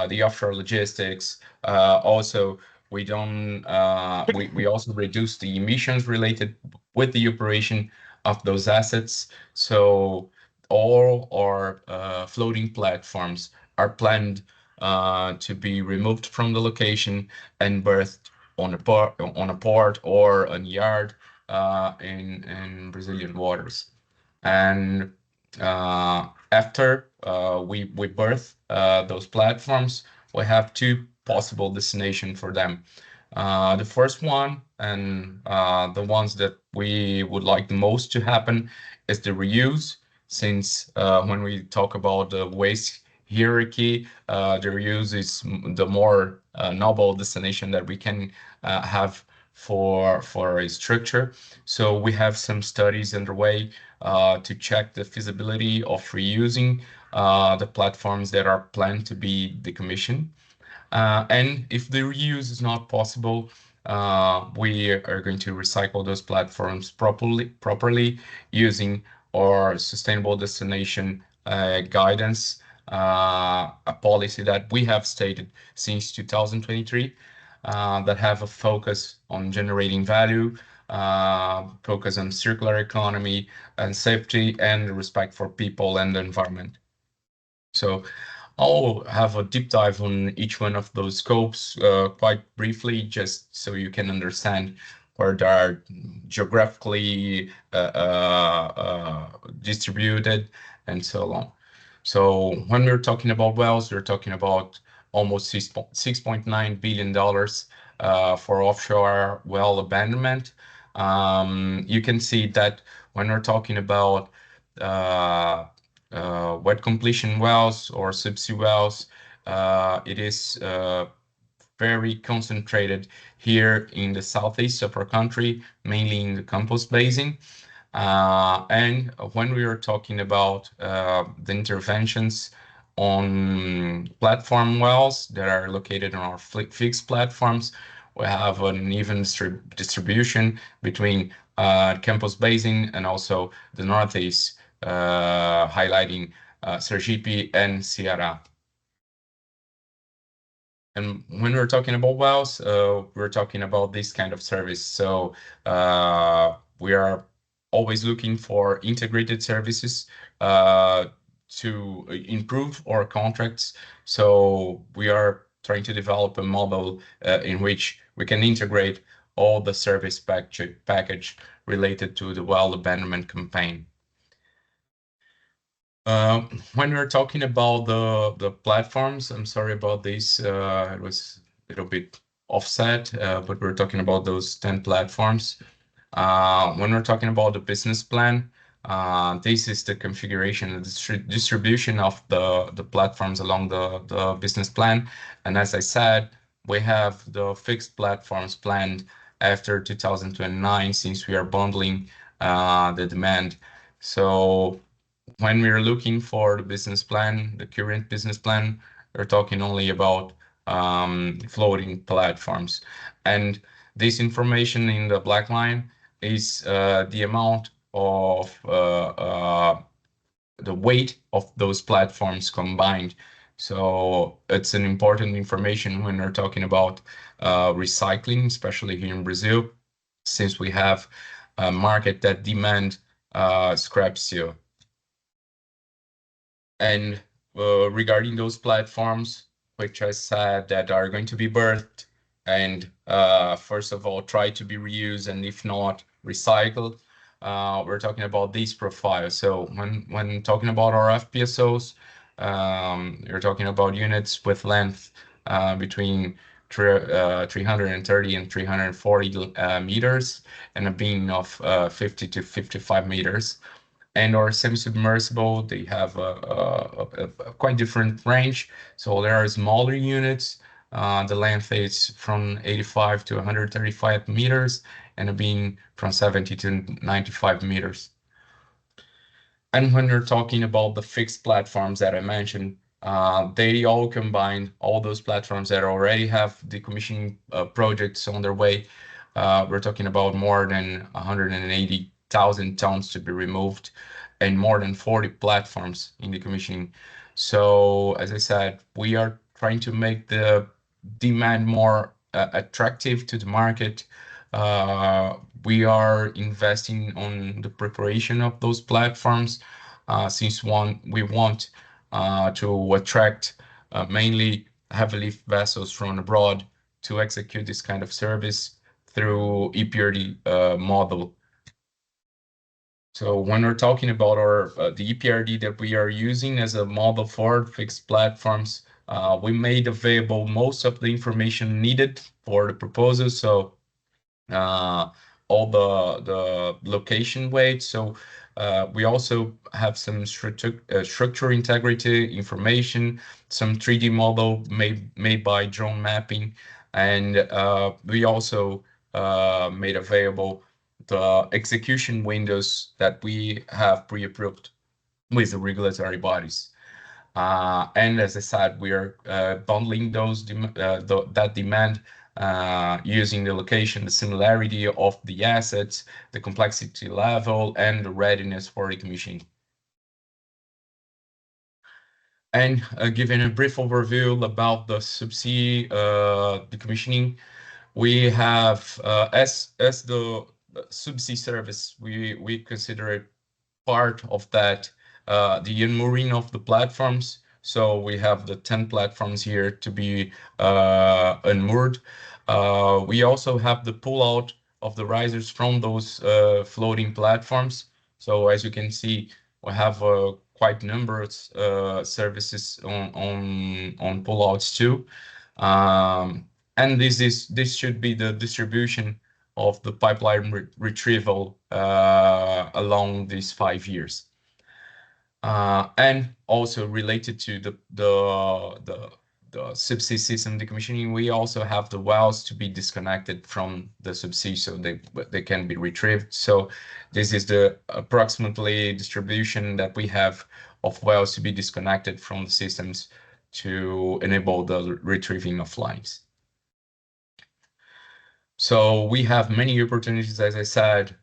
Speaker 7: the offshore logistics. Also, we also reduce the emissions related with the operation of those assets. So all our floating platforms are planned to be removed from the location and berthed on a port or a yard in Brazilian waters. And after we berth those platforms, we have 2 possible destinations for them. The first one, and the ones that we would like the most to happen, is the reuse, since when we talk about the waste hierarchy, the reuse is the more noble destination that we can have for a structure. So we have some studies underway to check the feasibility of reusing the platforms that are planned to be decommissioned. And if the reuse is not possible, we are going to recycle those platforms properly using our sustainable destination guidance, a policy that we have stated since 2023, that have a focus on generating value, focus on circular economy and safety, and respect for people and the environment. So I'll have a deep dive on each one of those scopes quite briefly, just so you can understand where they are geographically distributed and so on. So when we're talking about wells, we're talking about almost $6.9 billion for offshore well abandonment. You can see that when we're talking about wet completion wells or subsea wells, it is very concentrated here in the southeast of our country, mainly in the Campos Basin. And when we are talking about the interventions on platform wells that are located on our fixed platforms, we have an even distribution between Campos Basin and also the Northeast, highlighting Sergipe and Ceará. And when we're talking about wells, we're talking about this kind of service. So we are always looking for integrated services to improve our contracts. So we are trying to develop a model in which we can integrate all the service package related to the well abandonment campaign. When we're talking about the platforms, I'm sorry about this. It was a little bit offset, but we're talking about those 10 platforms. When we're talking about the business plan, this is the configuration and distribution of the platforms along the business plan. And as I said, we have the fixed platforms planned after 2029, since we are bundling the demand. So when we're looking for the business plan, the current business plan, we're talking only about floating platforms. And this information in the black line is the amount of the weight of those platforms combined. So it's an important information when we're talking about recycling, especially here in Brazil, since we have a market that demand scrap steel. And regarding those platforms, which I said that are going to be birthed and first of all, try to be reused, and if not, recycled, we're talking about these profiles. So when talking about our FPSOs, you're talking about units with length between 330 and 340 meters and a beam of 50 to 55 meters. And our semi-submersible, they have a quite different range. So there are smaller units. The length is from 85 to 135 meters and a beam from 70 to 95 meters. And when we're talking about the fixed platforms that I mentioned, they all combine all those platforms that already have decommissioning projects on their way. We're talking about more than 180,000 tons to be removed and more than 40 platforms in decommissioning. So as I said, we are trying to make the demand more attractive to the market. We are investing on the preparation of those platforms, since we want to attract mainly heavy lift vessels from abroad to execute this kind of service through EPRD model. So when we're talking about our the EPRD that we are using as a model for fixed platforms, we made available most of the information needed for the proposal. So all the location weights. So we also have some structure integrity information, some 3D model made by drone mapping, and we also made available the execution windows that we have pre-approved with the regulatory bodies. And as I said, we are bundling that demand using the location, the similarity of the assets, the complexity level, and the readiness for decommissioning. And giving a brief overview about the subsea decommissioning, we have as the subsea service, we consider it part of that the unmooring of the platforms. So we have the 10 platforms here to be unmoored. We also have the pullout of the risers from those floating platforms. So as you can see, we have quite numerous services on pullouts too. And this should be the distribution of the pipeline retrieval along these 5 years. And also related to the subsea system decommissioning, we also have the wells to be disconnected from the subsea so they can be retrieved. So this is the approximately distribution that we have of wells to be disconnected from the systems to enable the retrieving of lines. So we have many opportunities, as I said,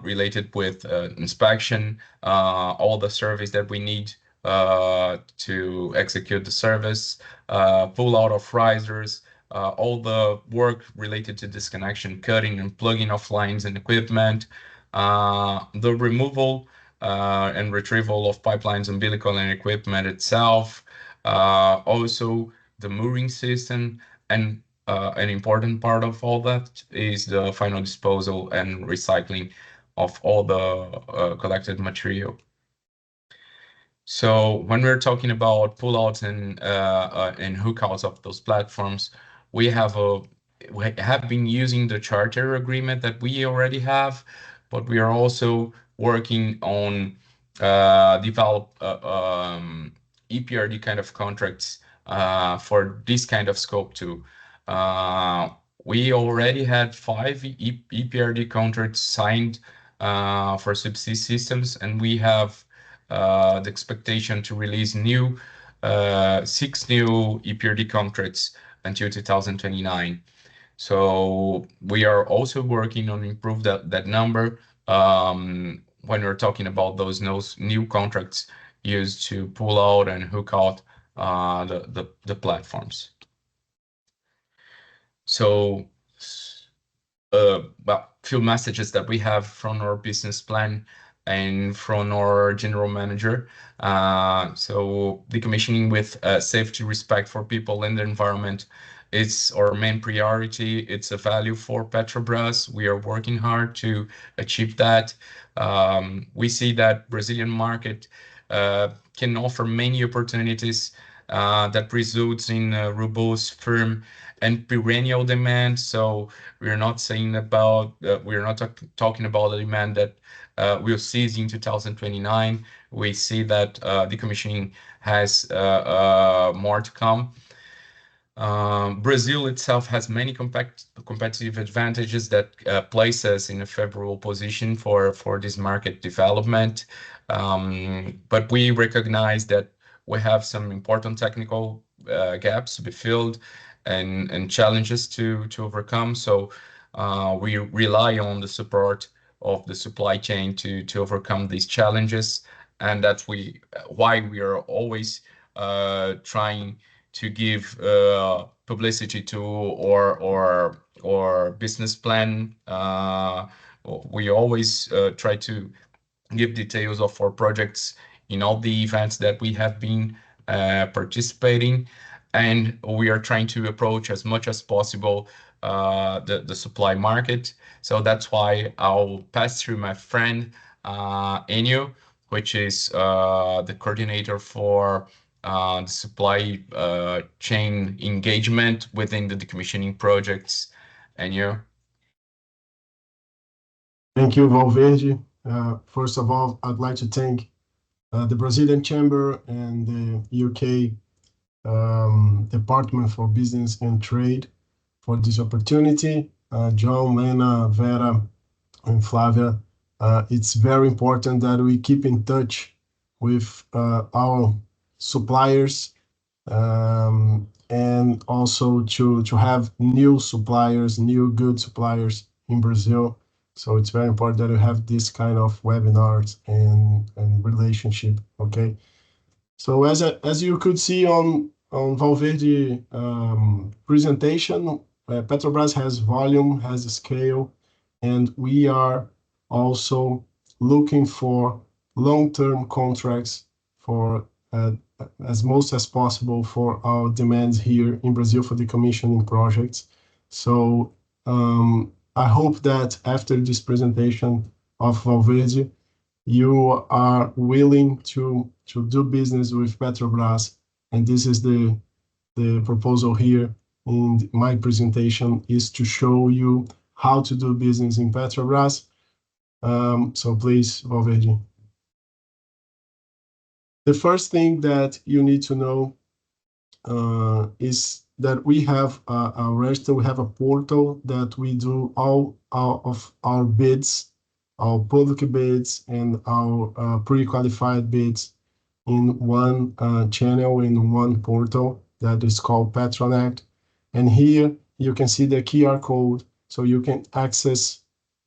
Speaker 7: related with inspection, all the surveys that we need to execute the service, pull out of risers, all the work related to disconnection, cutting and plugging of lines and equipment, the removal and retrieval of pipelines, umbilical and equipment itself, also the mooring system, and an important part of all that is the final disposal and recycling of all the collected material. So when we're talking about pullouts and hookouts of those platforms, we have been using the charter agreement that we already have, but we are also working on develop EPRD kind of contracts for this kind of scope too. We already had 5 EPRD contracts signed for subsea systems, and we have the expectation to release 6 new EPRD contracts until 2029. So we are also working on improve that number when we're talking about those new contracts used to pull out and hook out the platforms. So about few messages that we have from our business plan and from our general manager. So decommissioning with safety, respect for people and the environment, it's our main priority. It's a value for Petrobras. We are working hard to achieve that. We see that Brazilian market can offer many opportunities that results in robust, firm, and perennial demand. So we're not saying about we're not talking about a demand that we'll cease in 2029. We see that decommissioning has more to come. Brazil itself has many competitive advantages that place us in a favorable position for this market development. But we recognize that we have some important technical gaps to be filled and challenges to overcome. So we rely on the support of the supply chain to overcome these challenges, and that's why we are always trying to give publicity to or business plan. We always try to give details of our projects in all the events that we have been participating, and we are trying to approach as much as possible the supply market. So that's why I'll pass through my friend Enio, which is the coordinator for the supply chain engagement within the decommissioning projects. Enio.
Speaker 8: Thank you, Valverde. First of all, I'd like to thank the Brazilian Chamber and the UK Department for Business and Trade for this opportunity. John, Lena, Vera, and Flavia, it's very important that we keep in touch with our suppliers and also to have new suppliers, new good suppliers in Brazil. So it's very important that we have this kind of webinars and relationship, okay? So as you could see on Valverde presentation, Petrobras has volume, has a scale, and we are also looking for long-term contracts for as most as possible for our demands here in Brazil for decommissioning projects. So I hope that after this presentation of Valverde, you are willing to do business with Petrobras, and this is the proposal here in my presentation, is to show you how to do business in Petrobras. So please, Valverde. The first thing that you need to know is that we have a register, we have a portal that we do all of our bids, our public bids and our pre-qualified bids in one channel, in one portal that is called Petronet. And here you can see the QR code, so you can access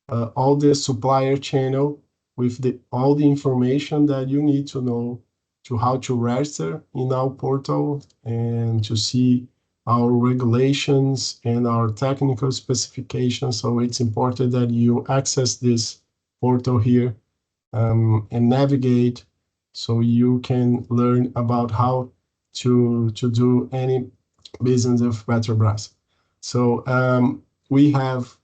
Speaker 8: all the supplier channel with all the information that you need to know to how to register in our portal and to see our regulations and our technical specifications. So it's important that you access this portal here and navigate so you can learn about how to do any business of Petrobras. So we have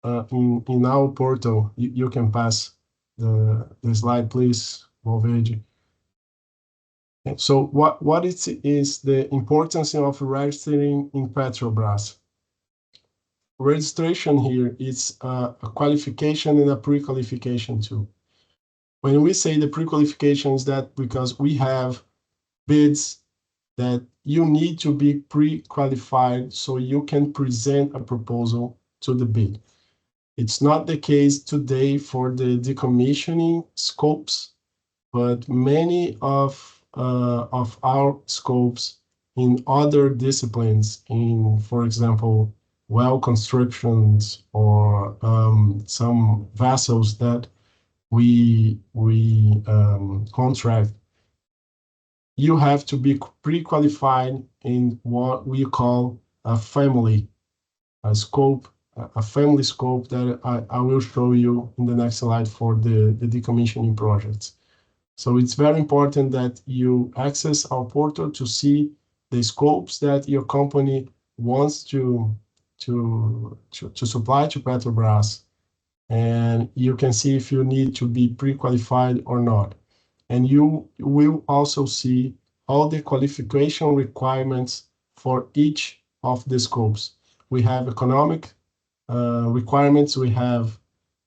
Speaker 8: in our portal, you can pass the slide, please, Valverde. So what is the importance of registering in Petrobras? Registration here is a qualification and a pre-qualification too. When we say the pre-qualification, is that because we have bids that you need to be pre-qualified so you can present a proposal to the bid. It's not the case today for the decommissioning scopes, but many of our scopes in other disciplines, in, for example, well constructions or some vessels that we contract, you have to be pre-qualified in what we call a family scope, a family scope that I will show you in the next slide for the decommissioning projects. So it's very important that you access our portal to see the scopes that your company wants to supply to Petrobras, and you can see if you need to be pre-qualified or not. And you will also see all the qualification requirements for each of the scopes. We have economic requirements, we have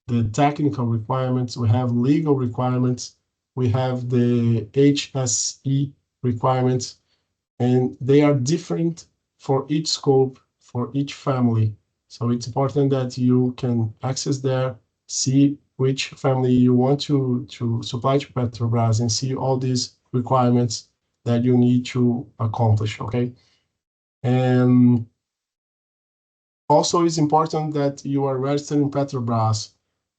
Speaker 8: the technical requirements, we have legal requirements, we have the HSE requirements, and they are different for each scope, for each family. So it's important that you can access there, see which family you want to supply to Petrobras, and see all these requirements that you need to accomplish, okay? And also it's important that you are registered in Petrobras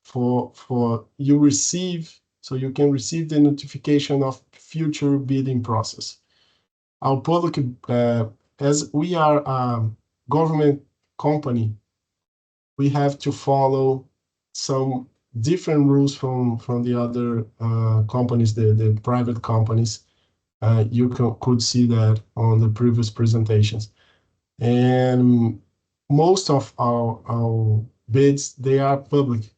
Speaker 8: for you receive, so you can receive the notification of future bidding process. Our public, as we are a government company, we have to follow some different rules from the other companies, the private companies. You could see that on the previous presentations. And most of our bids, they are public.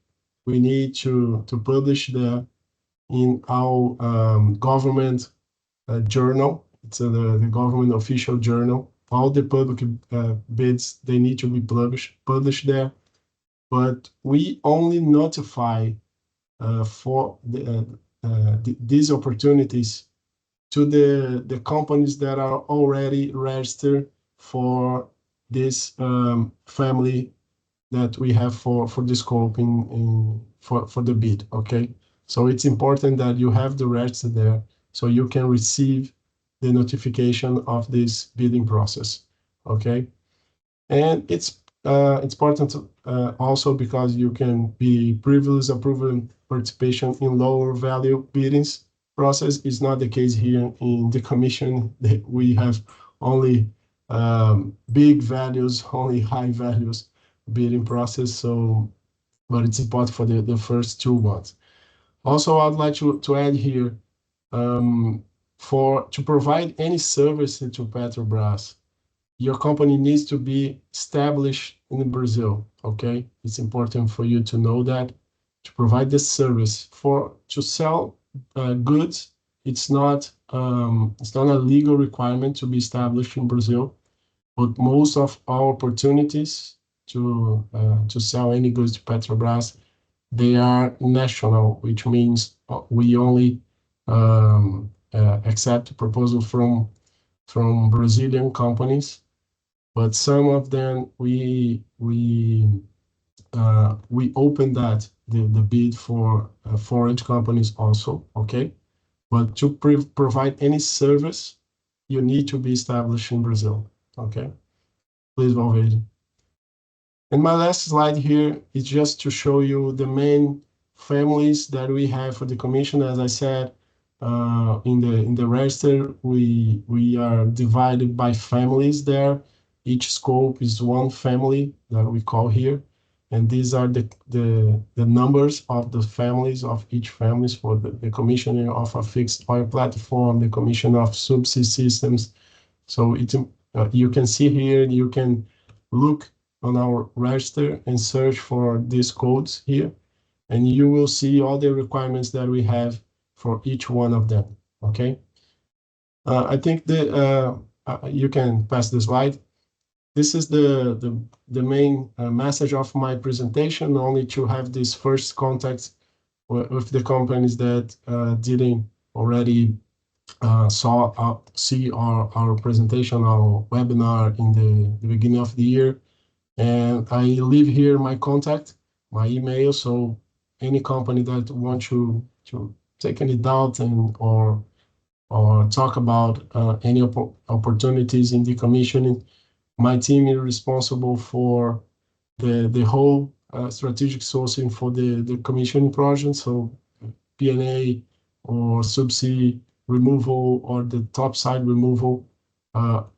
Speaker 8: We need to publish them in our government journal. It's the government official journal. All the public bids, they need to be published there. But we only notify for these opportunities to the companies that are already registered for this family that we have for the scope for the bid, okay? So it's important that you have the register there so you can receive the notification of this bidding process, okay? And it's important also because you can be privileged approving participation in lower value biddings process. Is not the case here in decommission. We have only big values, only high values bidding process. So, but it's important for the first two ones. Also, I'd like to add here, to provide any service to Petrobras, your company needs to be established in Brazil, okay? It's important for you to know that to provide this service to sell goods, it's not a legal requirement to be established in Brazil, but most of our opportunities to sell any goods to Petrobras, they are national, which means we only accept proposal from Brazilian companies, but some of them we open the bid for foreign companies also, okay? But to provide any service, you need to be established in Brazil, okay? Please, Valverde. And my last slide here is just to show you the main families that we have for the commission. As I said, in the register, we are divided by families there. Each scope is one family that we call here. And these are the numbers of the families of each families for the commissioning of a fixed oil platform, the commission of subsea systems. So you can see here, you can look on our register and search for these codes here, and you will see all the requirements that we have for each one of them, okay? I think that you can pass the slide. This is the main message of my presentation, only to have this first contact with the companies that didn't already see our presentation, our webinar in the beginning of the year. And I leave here my contact, my email, so any company that wants to take any doubt or talk about any opportunities in decommissioning, my team is responsible for the whole strategic sourcing for the commissioning project. So P&A or subsea removal or the topside removal,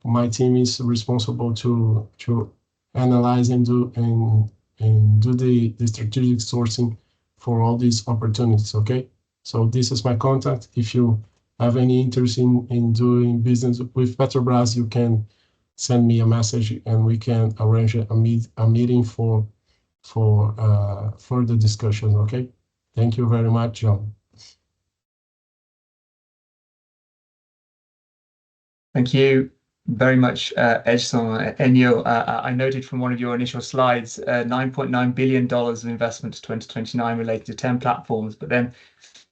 Speaker 8: my team is responsible to analyze and do the strategic sourcing for all these opportunities, okay? So this is my contact. If you have any interest in doing business with Petrobras, you can send me a message and we can arrange a meeting for further discussion, okay? Thank you very much, John.
Speaker 2: Thank you very much, Edson. Enyo, I noted from one of your initial slides, $9.9 billion of investment to 2029 related to 10 platforms, but then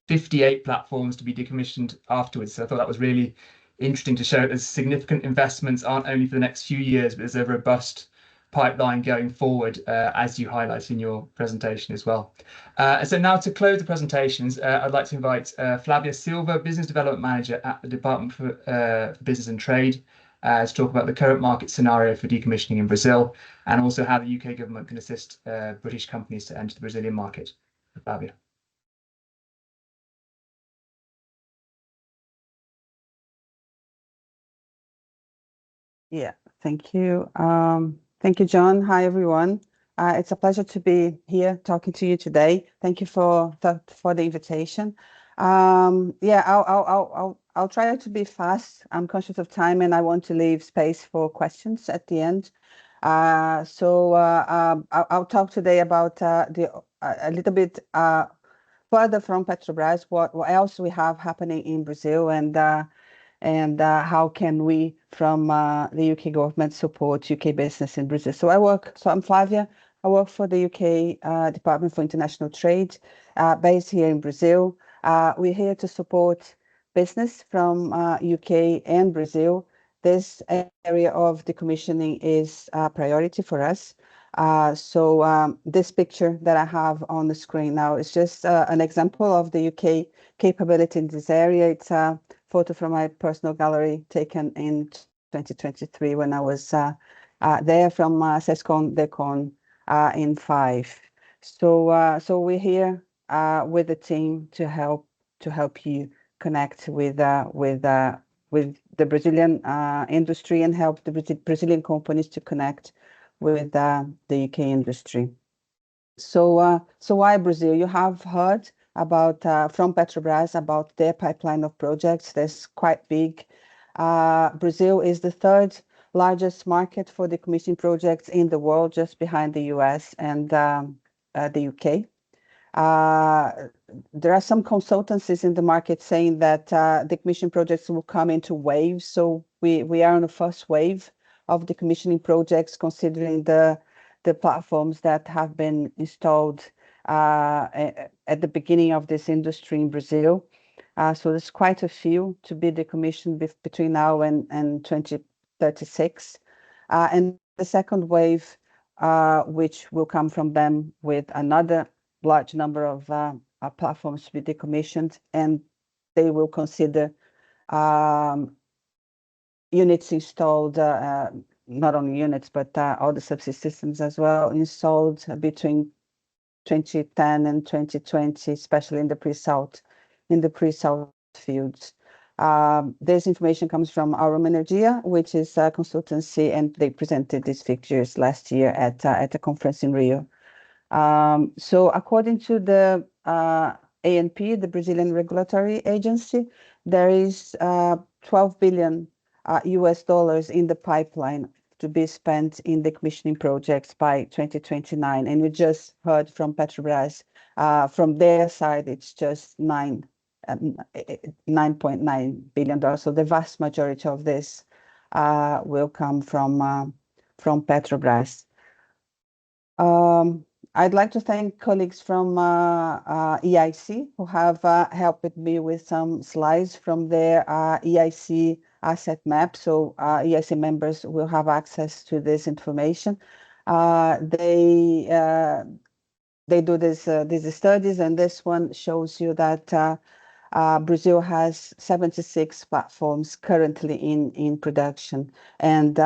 Speaker 2: 58 platforms to be decommissioned afterwards. So I thought that was really interesting to show that there's significant investments aren't only for the next few years, but there's a robust pipeline going forward, as you highlight in your presentation as well. So now to close the presentations, I'd like to invite Flavia Silva, Business Development Manager at the Department for Business and Trade, to talk about the current market scenario for decommissioning in Brazil, and also how the UK government can assist British companies to enter the Brazilian market. Flavia.
Speaker 9: Yeah, thank you. Thank you, John. Hi, everyone. It's a pleasure to be here talking to you today. Thank you for the invitation. Yeah, I'll try to be fast. I'm conscious of time, and I want to leave space for questions at the end. So I'll talk today about a little bit further from Petrobras, what else we have happening in Brazil, and how can we from the UK government support UK business in Brazil. So I'm Flavia. I work for the UK Department for International Trade, based here in Brazil. We're here to support business from UK and Brazil. This area of decommissioning is a priority for us. So this picture that I have on the screen now is just an example of the UK capability in this area. It's a photo from my personal gallery taken in 2023 when I was there from Sescon Decon in 5. So we're here with the team to help you connect with the Brazilian industry and help the Brazilian companies to connect with the UK industry. So why Brazil? You have heard from Petrobras about their pipeline of projects. That's quite big. Brazil is the third largest market for decommissioning projects in the world, just behind the US and the UK. There are some consultancies in the market saying that decommissioning projects will come into waves. So we are on the first wave of decommissioning projects, considering the platforms that have been installed at the beginning of this industry in Brazil. So there's quite a few to be decommissioned between now and 2036. And the second wave, which will come from them with another large number of platforms to be decommissioned, and they will consider units installed, not only units, but all the subsea systems as well, installed between 2010 and 2020, especially in the pre-salt fields. This information comes from Aurum Energia, which is a consultancy, and they presented these figures last year at a conference in Rio. So according to the ANP, the Brazilian regulatory agency, there is 12 billion US dollars in the pipeline to be spent in decommissioning projects by 2029. And we just heard from Petrobras, from their side, it's just $9.9 billion. So the vast majority of this will come from Petrobras. I'd like to thank colleagues from EIC who have helped me with some slides from their EIC asset map. So EIC members will have access to this information. They do these studies, and this one shows you that Brazil has 76 platforms currently in production, and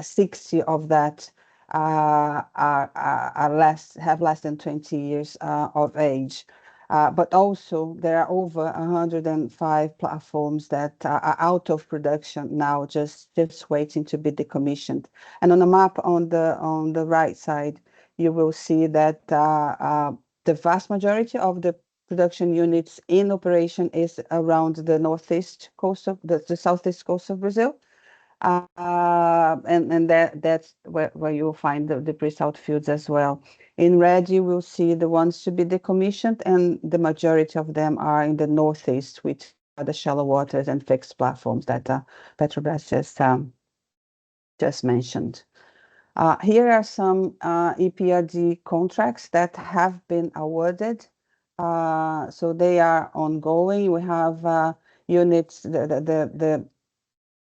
Speaker 9: 60 of that have less than 20 years of age. But also there are over 105 platforms that are out of production now, just waiting to be decommissioned. And on the map on the right side, you will see that the vast majority of the production units in operation is around the northeast coast of the southeast coast of Brazil. And that's where you'll find the pre-salt fields as well. In red, you will see the ones to be decommissioned, and the majority of them are in the northeast, which are the shallow waters and fixed platforms that Petrobras just mentioned. Here are some EPRD contracts that have been awarded. So they are ongoing. We have units, the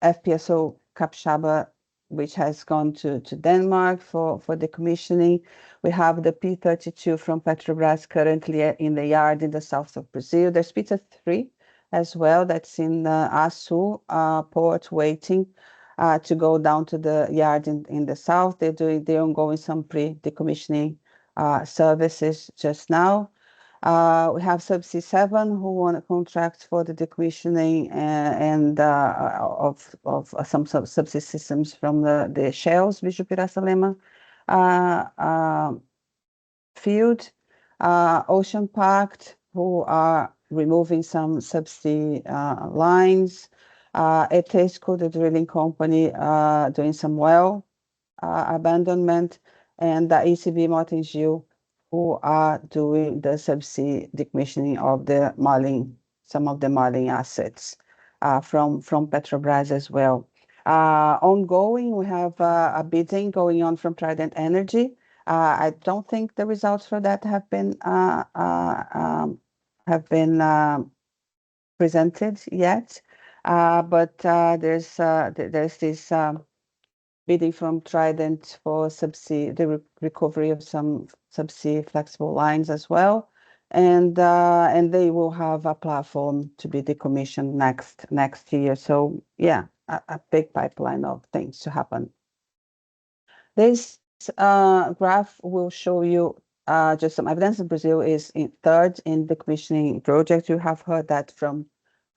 Speaker 9: FPSO Capixaba, which has gone to Denmark for decommissioning. We have the P32 from Petrobras currently in the yard in the south of Brazil. There's P3 as well, that's in Açu port, waiting to go down to the yard in the south. They're ongoing some pre-decommissioning services just now. We have Subsea 7, who won a contract for the decommissioning of some subsea systems from the Shell's Bijupiracema field. Ocean Pact, who are removing some subsea lines. Etesco, the drilling company, doing some well abandonment, and the ECB Martin Gil, who are doing the subsea decommissioning of some of the Marlin assets from Petrobras as well. Ongoing, we have a bidding going on from Trident Energy. I don't think the results for that have been presented yet, but there's this bidding from Trident for the recovery of some subsea flexible lines as well, and they will have a platform to be decommissioned next year. So yeah, a big pipeline of things to happen. This graph will show you just some evidence that Brazil is third in decommissioning projects. You have heard that from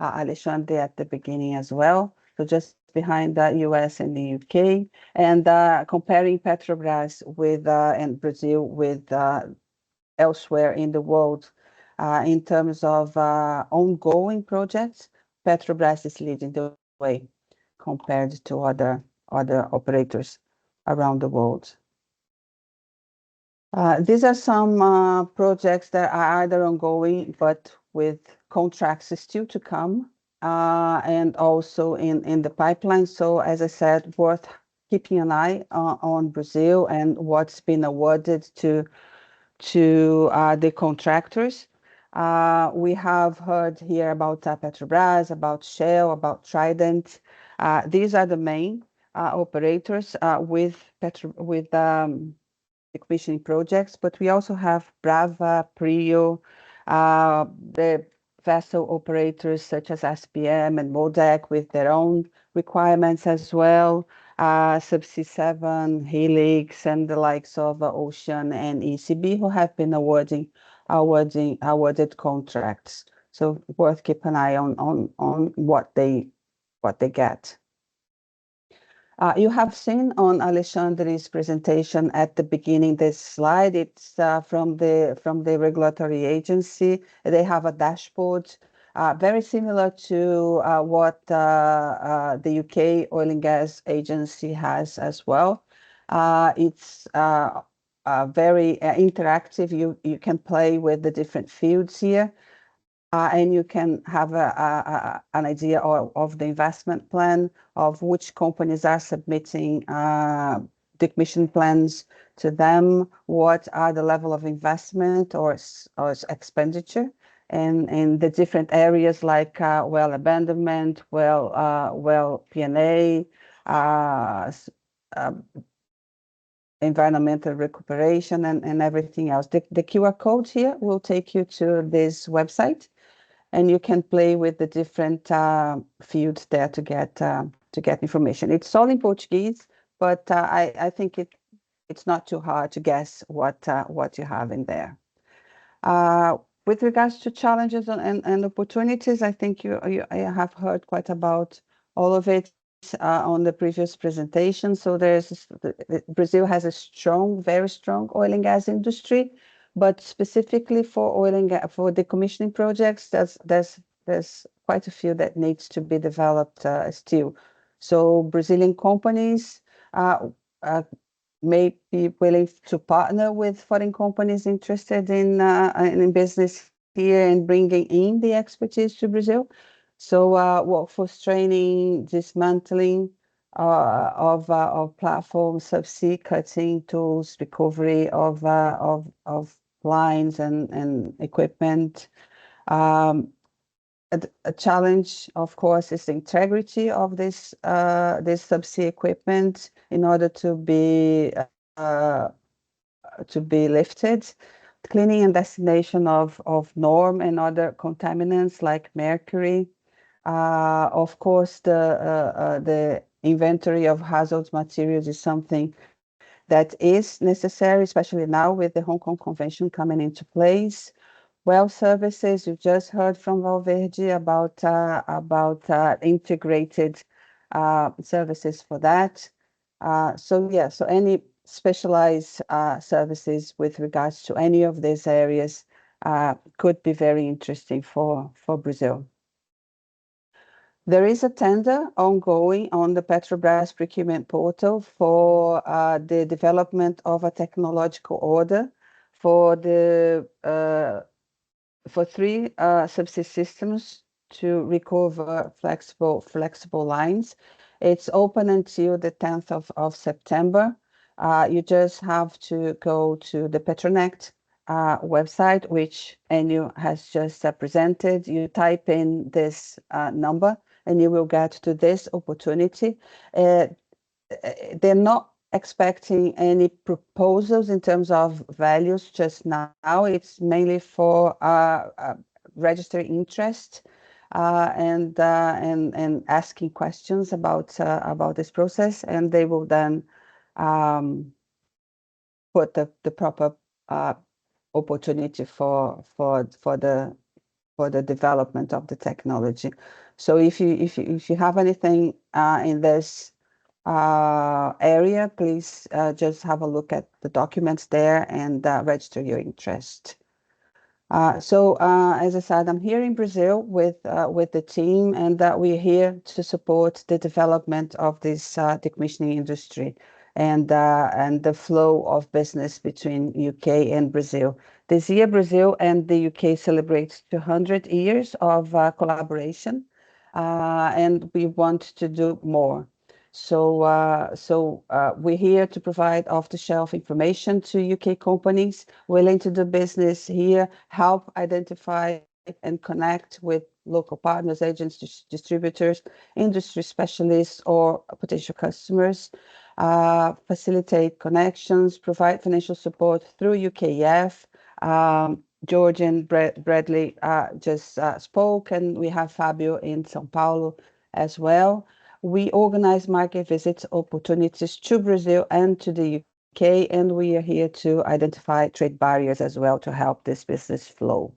Speaker 9: Alexandre at the beginning as well. So just behind the US and the UK, and comparing Petrobras with and Brazil with elsewhere in the world, In terms of ongoing projects, Petrobras is leading the way compared to other operators around the world. These are some projects that are either ongoing, but with contracts still to come, and also in the pipeline. So as I said, worth keeping an eye on Brazil and what's been awarded to the contractors. We have heard here about Petrobras, about Shell, about Trident. These are the main operators with decommissioning projects, but we also have Brava, Prio, the vessel operators such as SPM and MODEC with their own requirements as well, Subsea 7, Helix, and the likes of Ocean and ECB, who have been awarded contracts. So worth keep an eye on what they get. You have seen on Alexandre's presentation at the beginning this slide. It's from the regulatory agency. They have a dashboard very similar to what the UK Oil and Gas Agency has as well. It's very interactive. You can play with the different fields here. And you can have an idea of the investment plan, of which companies are submitting decommission plans to them, what are the level of investment or expenditure, and in the different areas like well abandonment, well P&A, environmental recuperation, and everything else. The QR code here will take you to this website, and you can play with the different fields there to get information. It's all in Portuguese, but I think it's not too hard to guess what you have in there. With regards to challenges and opportunities, I think I have heard quite about all of it on the previous presentation. So Brazil has a very strong oil and gas industry, but specifically for oil and gas, for decommissioning projects, there's quite a few that needs to be developed still. So Brazilian companies may be willing to partner with foreign companies interested in business here and bringing in the expertise to Brazil. So workforce training, dismantling of platforms, subsea cutting tools, recovery of lines and equipment. A challenge, of course, is the integrity of this subsea equipment in order to be lifted. Cleaning and destination of NORM and other contaminants like mercury. Of course, the inventory of hazardous materials is something that is necessary, especially now with the Hong Kong Convention coming into place. Well services, you just heard from Valverde about integrated services for that. So any specialized services with regards to any of these areas could be very interesting for Brazil. There is a tender ongoing on the Petrobras procurement portal for the development of a technological order for three subsea systems to recover flexible lines. It's open until the 10th of September. You just have to go to the Petronet website, which Enio has just presented. You type in this number and you will get to this opportunity. They're not expecting any proposals in terms of values just now. It's mainly for registering interest and asking questions about this process, and they will then put the proper opportunity for the development of the technology. So if you have anything in this area, please just have a look at the documents there and register your interest. As I said, I'm here in Brazil with the team, and we're here to support the development of this decommissioning industry and the flow of business between UK and Brazil. This year, Brazil and the UK celebrates 200 years of collaboration, and we want to do more. We're here to provide off-the-shelf information to UK companies willing to do business here, help identify and connect with local partners, agents, distributors, industry specialists, or potential customers, facilitate connections, provide financial support through UKEF. George and Bradley just spoke, and we have Fabio in São Paulo as well. We organize market visits opportunities to Brazil and to the UK, and we are here to identify trade barriers as well to help this business flow.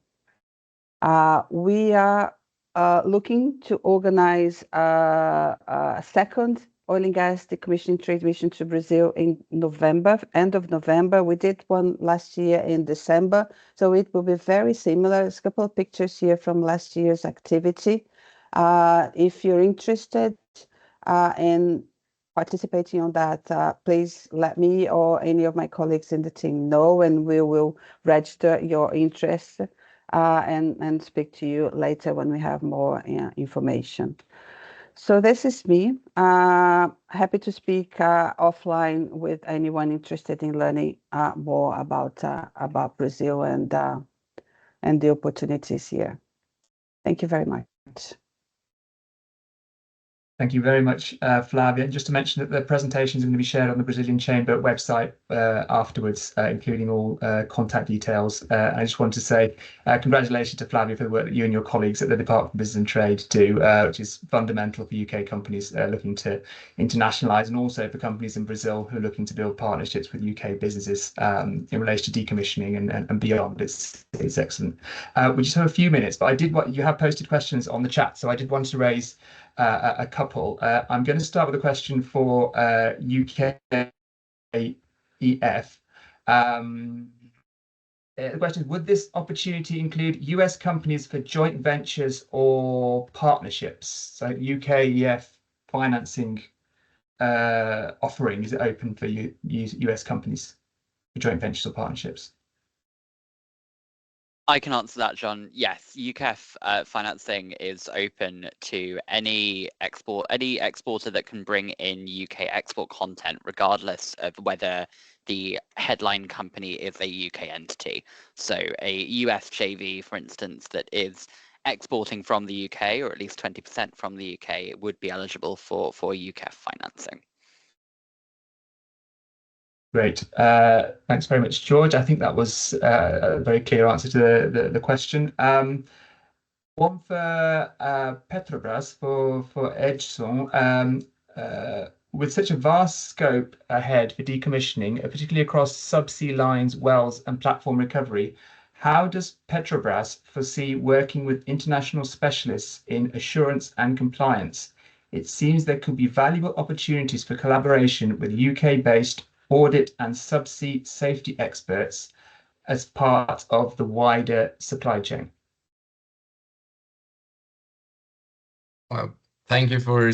Speaker 9: We are looking to organize a second oil and gas decommissioning trade mission to Brazil in November, end of November. We did one last year in December, so it will be very similar. There's a couple of pictures here from last year's activity. If you're interested in participating on that, please let me or any of my colleagues in the team know, and we will register your interest and speak to you later when we have more information. So this is me. Happy to speak offline with anyone interested in learning more about Brazil and the opportunities here. Thank you very much.
Speaker 2: Thank you very much, Flavia. And just to mention that the presentations are going to be shared on the Brazilian Chamber website afterwards, including all contact details. I just want to say congratulations to Flavia for the work that you and your colleagues at the Department of Business and Trade do, which is fundamental for UK companies looking to internationalise, and also for companies in Brazil who are looking to build partnerships with UK businesses in relation to decommissioning and beyond. It's excellent. We just have a few minutes, but you have posted questions on the chat, so I did want to raise a couple. I'm going to start with a question for UKEF. The question is, would this opportunity include US companies for joint ventures or partnerships? So UKEF financing offering, is it open for US companies for joint ventures or partnerships?
Speaker 4: I can answer that, John. Yes, UKEF financing is open to any exporter that can bring in UK export content, regardless of whether the headline company is a UK entity. So a US JV, for instance, that is exporting from the UK, or at least 20% from the UK, would be eligible for UKEF financing.
Speaker 2: Great. Thanks very much, George. I think that was a very clear answer to the question. One for Petrobras, for Edson. With such a vast scope ahead for decommissioning, particularly across subsea lines, wells, and platform recovery, how does Petrobras foresee working with international specialists in assurance and compliance? It seems there could be valuable opportunities for collaboration with UK-based audit and subsea safety experts as part of the wider supply chain.
Speaker 7: Well, thank you for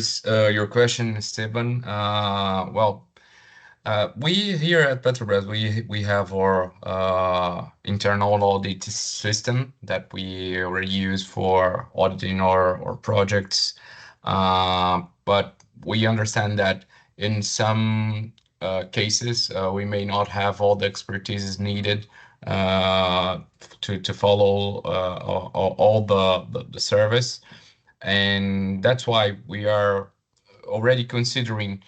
Speaker 7: your question, Stephen. We here at Petrobras, we have our internal audit system that we already use for auditing our projects. But we understand that in some cases, we may not have all the expertise needed to follow all the service, and that's why we are already considering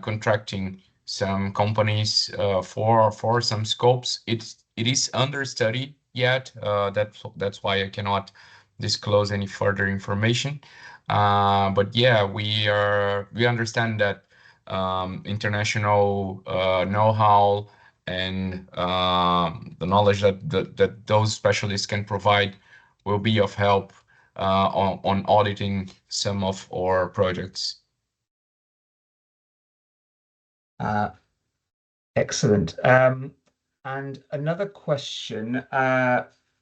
Speaker 7: contracting some companies for some scopes. It is under study yet. That's why I cannot disclose any further information. But yeah, we understand that international know-how and the knowledge that those specialists can provide will be of help on auditing some of our projects.
Speaker 2: Excellent. And another question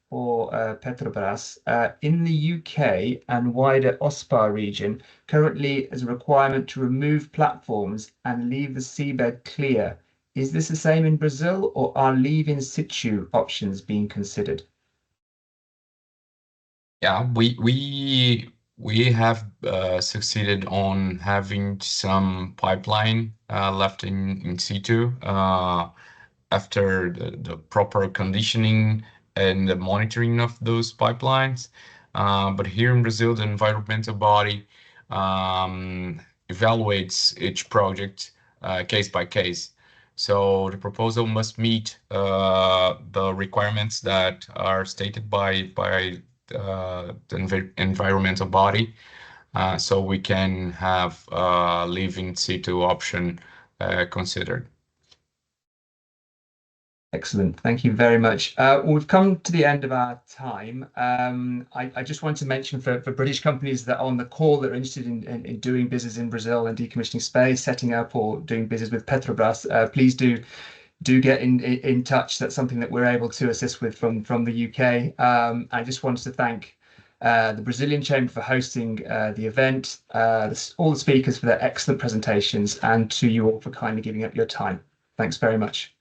Speaker 2: for Petrobras. In the UK and wider OSPAR region, currently is a requirement to remove platforms and leave the seabed clear. Is this the same in Brazil, or are leave in situ options being considered?
Speaker 7: Yeah, we have succeeded on having some pipeline left in situ after the proper conditioning and the monitoring of those pipelines. But here in Brazil, the environmental body evaluates each project case by case. So the proposal must meet the requirements that are stated by the environmental body, so we can have leave in situ option considered.
Speaker 2: Excellent. Thank you very much. We've come to the end of our time. I just want to mention for British companies that are on the call that are interested in doing business in Brazil and decommissioning space, setting up or doing business with Petrobras, please do get in touch. That's something that we're able to assist with from the UK. I just wanted to thank the Brazilian Chamber for hosting the event, all the speakers for their excellent presentations, and to you all for kindly giving up your time. Thanks very much.